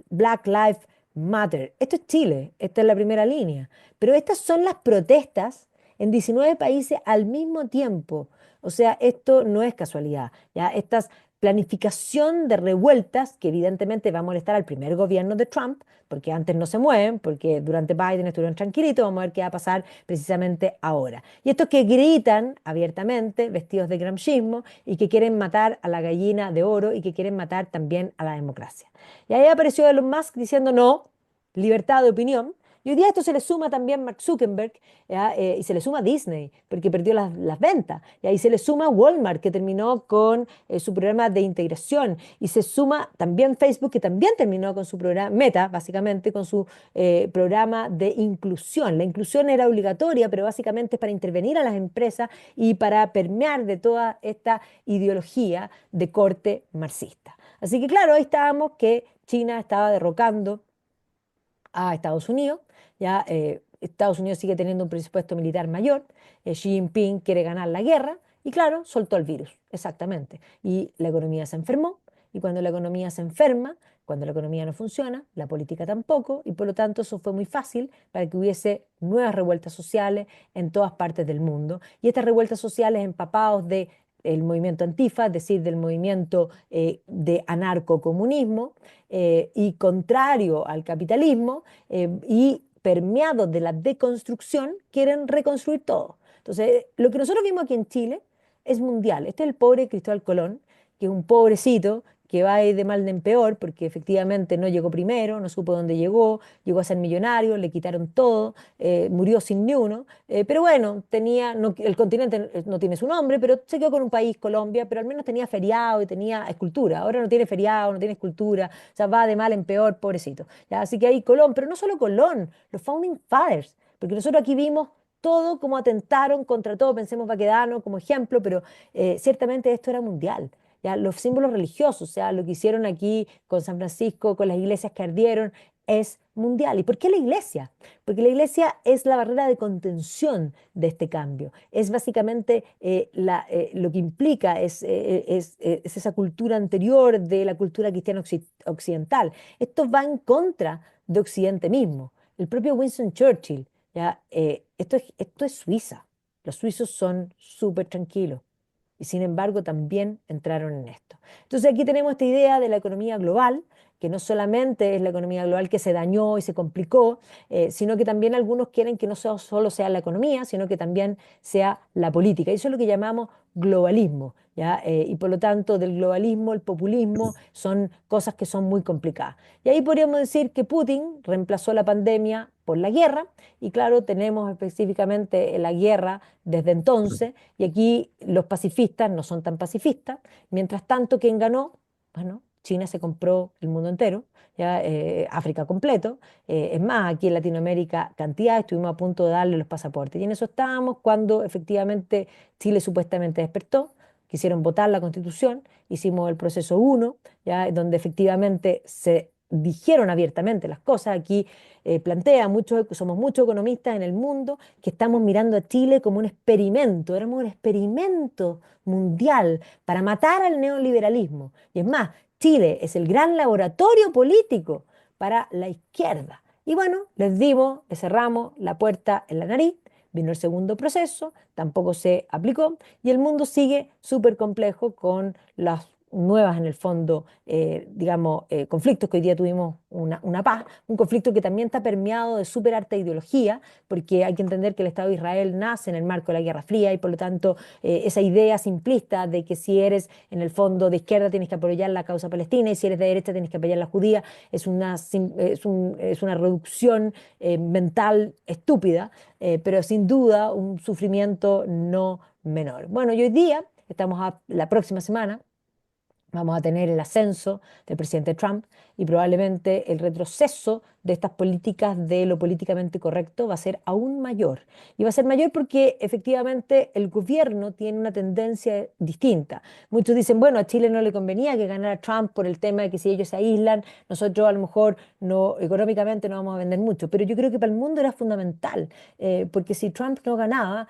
Black Lives Matter. Esto es Chile, esta es la primera línea. Pero estas son las protestas en 19 países al mismo tiempo. O sea, esto no es casualidad, ¿ya? Estas planificación de revueltas que evidentemente va a molestar al primer gobierno de Trump, porque antes no se mueven, porque durante Biden estuvieron tranquilitos, vamos a ver qué va a pasar precisamente ahora. Y estos que gritan abiertamente, vestidos de gramscismo, y que quieren matar a la gallina de oro y que quieren matar también a la democracia. Y ahí apareció Elon Musk diciendo no, libertad de opinión. Y hoy día a esto se le suma también Mark Zuckerberg, ¿ya? Y se le suma Disney, porque perdió las ventas. Y ahí se le suma Walmart, que terminó con su programa de integración. Y se suma también Facebook, que también terminó con su programa, Meta, básicamente, con su programa de inclusión. La inclusión era obligatoria, pero básicamente es para intervenir a las empresas y para permear de toda esta ideología de corte marxista. Así que claro, ahí estábamos que China estaba derrocando a Estados Unidos. Ya Estados Unidos sigue teniendo un presupuesto militar mayor. Xi Jinping quiere ganar la guerra y claro, soltó el virus, exactamente. Y la economía se enfermó y cuando la economía se enferma, cuando la economía no funciona, la política tampoco y por lo tanto eso fue muy fácil para que hubiese nuevas revueltas sociales en todas partes del mundo. Y estas revueltas sociales empapados de el movimiento Antifa, es decir, del movimiento de anarcocomunismo, y contrario al capitalismo, y permeados de la deconstrucción, quieren reconstruir todo. Entonces, lo que nosotros vimos aquí en Chile es mundial. Este es el pobre Cristóbal Colón, que es un pobrecito que va a ir de mal en peor porque efectivamente no llegó primero, no supo dónde llegó, llegó a ser millonario, le quitaron todo, murió sin ni uno, pero bueno, tenía, el continente no tiene su nombre, pero se quedó con un país, Colombia, pero al menos tenía feriado y tenía escultura. Ahora no tiene feriado, no tiene escultura, o sea, va de mal en peor, pobrecito. ¿Ya? Así que ahí Colón, pero no solo Colón, los Founding Fathers, porque nosotros aquí vimos todo cómo atentaron contra todo, pensemos Baquedano como ejemplo, pero ciertamente esto era mundial. ¿Ya? Los símbolos religiosos, o sea, lo que hicieron aquí con San Francisco, con las iglesias que ardieron, es mundial. ¿Y por qué la iglesia? Porque la iglesia es la barrera de contención de este cambio. Es básicamente lo que implica, es esa cultura anterior de la cultura cristiana occidental. Esto va en contra de Occidente mismo. El propio Winston Churchill, ¿ya? Esto es Suiza. Los suizos son súper tranquilos y sin embargo también entraron en esto. Entonces aquí tenemos esta idea de la economía global, que no solamente es la economía global que se dañó y se complicó, sino que también algunos quieren que no solo sea la economía, sino que también sea la política. Y eso es lo que llamamos globalismo, ¿ya? Y por lo tanto del globalismo, el populismo, son cosas que son muy complicadas. Y ahí podríamos decir que Putin reemplazó la pandemia por la guerra, y claro, tenemos específicamente la guerra desde entonces, y aquí los pacifistas no son tan pacifistas. Mientras tanto, ¿quién ganó? Bueno, China se compró el mundo entero, ya, África completo. Es más, aquí en Latinoamérica cantidad, estuvimos a punto de darle los pasaportes. Y en eso estábamos cuando efectivamente Chile supuestamente despertó, quisieron votar la Constitución, hicimos el proceso uno, ya, donde efectivamente se dijeron abiertamente las cosas. Aquí plantea, somos muchos economistas en el mundo que estamos mirando a Chile como un experimento, éramos un experimento mundial para matar al neoliberalismo. Y es más, Chile es el gran laboratorio político para la izquierda. Y bueno, les dimos, le cerramos la puerta en la nariz, vino el segundo proceso, tampoco se aplicó y el mundo sigue súper complejo con las nuevas en el fondo, digamos, conflictos que hoy día tuvimos una paz, un conflicto que también está permeado de súper alta ideología, porque hay que entender que el Estado de Israel nace en el marco de la Guerra Fría y por lo tanto esa idea simplista de que si eres en el fondo de izquierda tienes que apoyar la causa palestina y si eres de derecha tienes que apoyar la judía, es una reducción mental estúpida, pero sin duda un sufrimiento no menor. Bueno, y hoy día, la próxima semana, vamos a tener el ascenso del presidente Trump y probablemente el retroceso de estas políticas de lo políticamente correcto va a ser aún mayor. Y va a ser mayor porque efectivamente el gobierno tiene una tendencia distinta. Muchos dicen, bueno, a Chile no le convenía que ganara Trump por el tema de que si ellos se aíslan, nosotros a lo mejor no, económicamente no vamos a vender mucho. Pero yo creo que para el mundo era fundamental, porque si Trump no ganaba,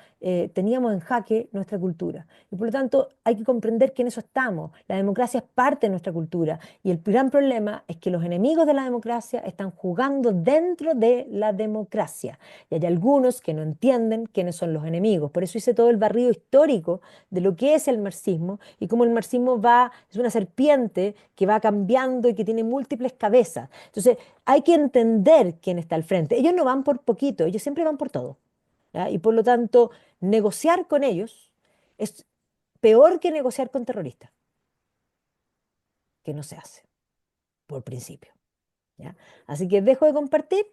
teníamos en jaque nuestra cultura. Y por lo tanto hay que comprender que en eso estamos. La democracia es parte de nuestra cultura y el gran problema es que los enemigos de la democracia están jugando dentro de la democracia. Y hay algunos que no entienden quiénes son los enemigos. Por eso hice todo el barrido histórico de lo que es el marxismo y cómo el marxismo es una serpiente que va cambiando y que tiene múltiples cabezas. Entonces hay que entender quién está al frente. Ellos no van por poquito, ellos siempre van por todo. ¿Ya? Y por lo tanto, negociar con ellos es peor que negociar con terroristas, que no se hace por principio. ¿Ya? Así que dejo de compartir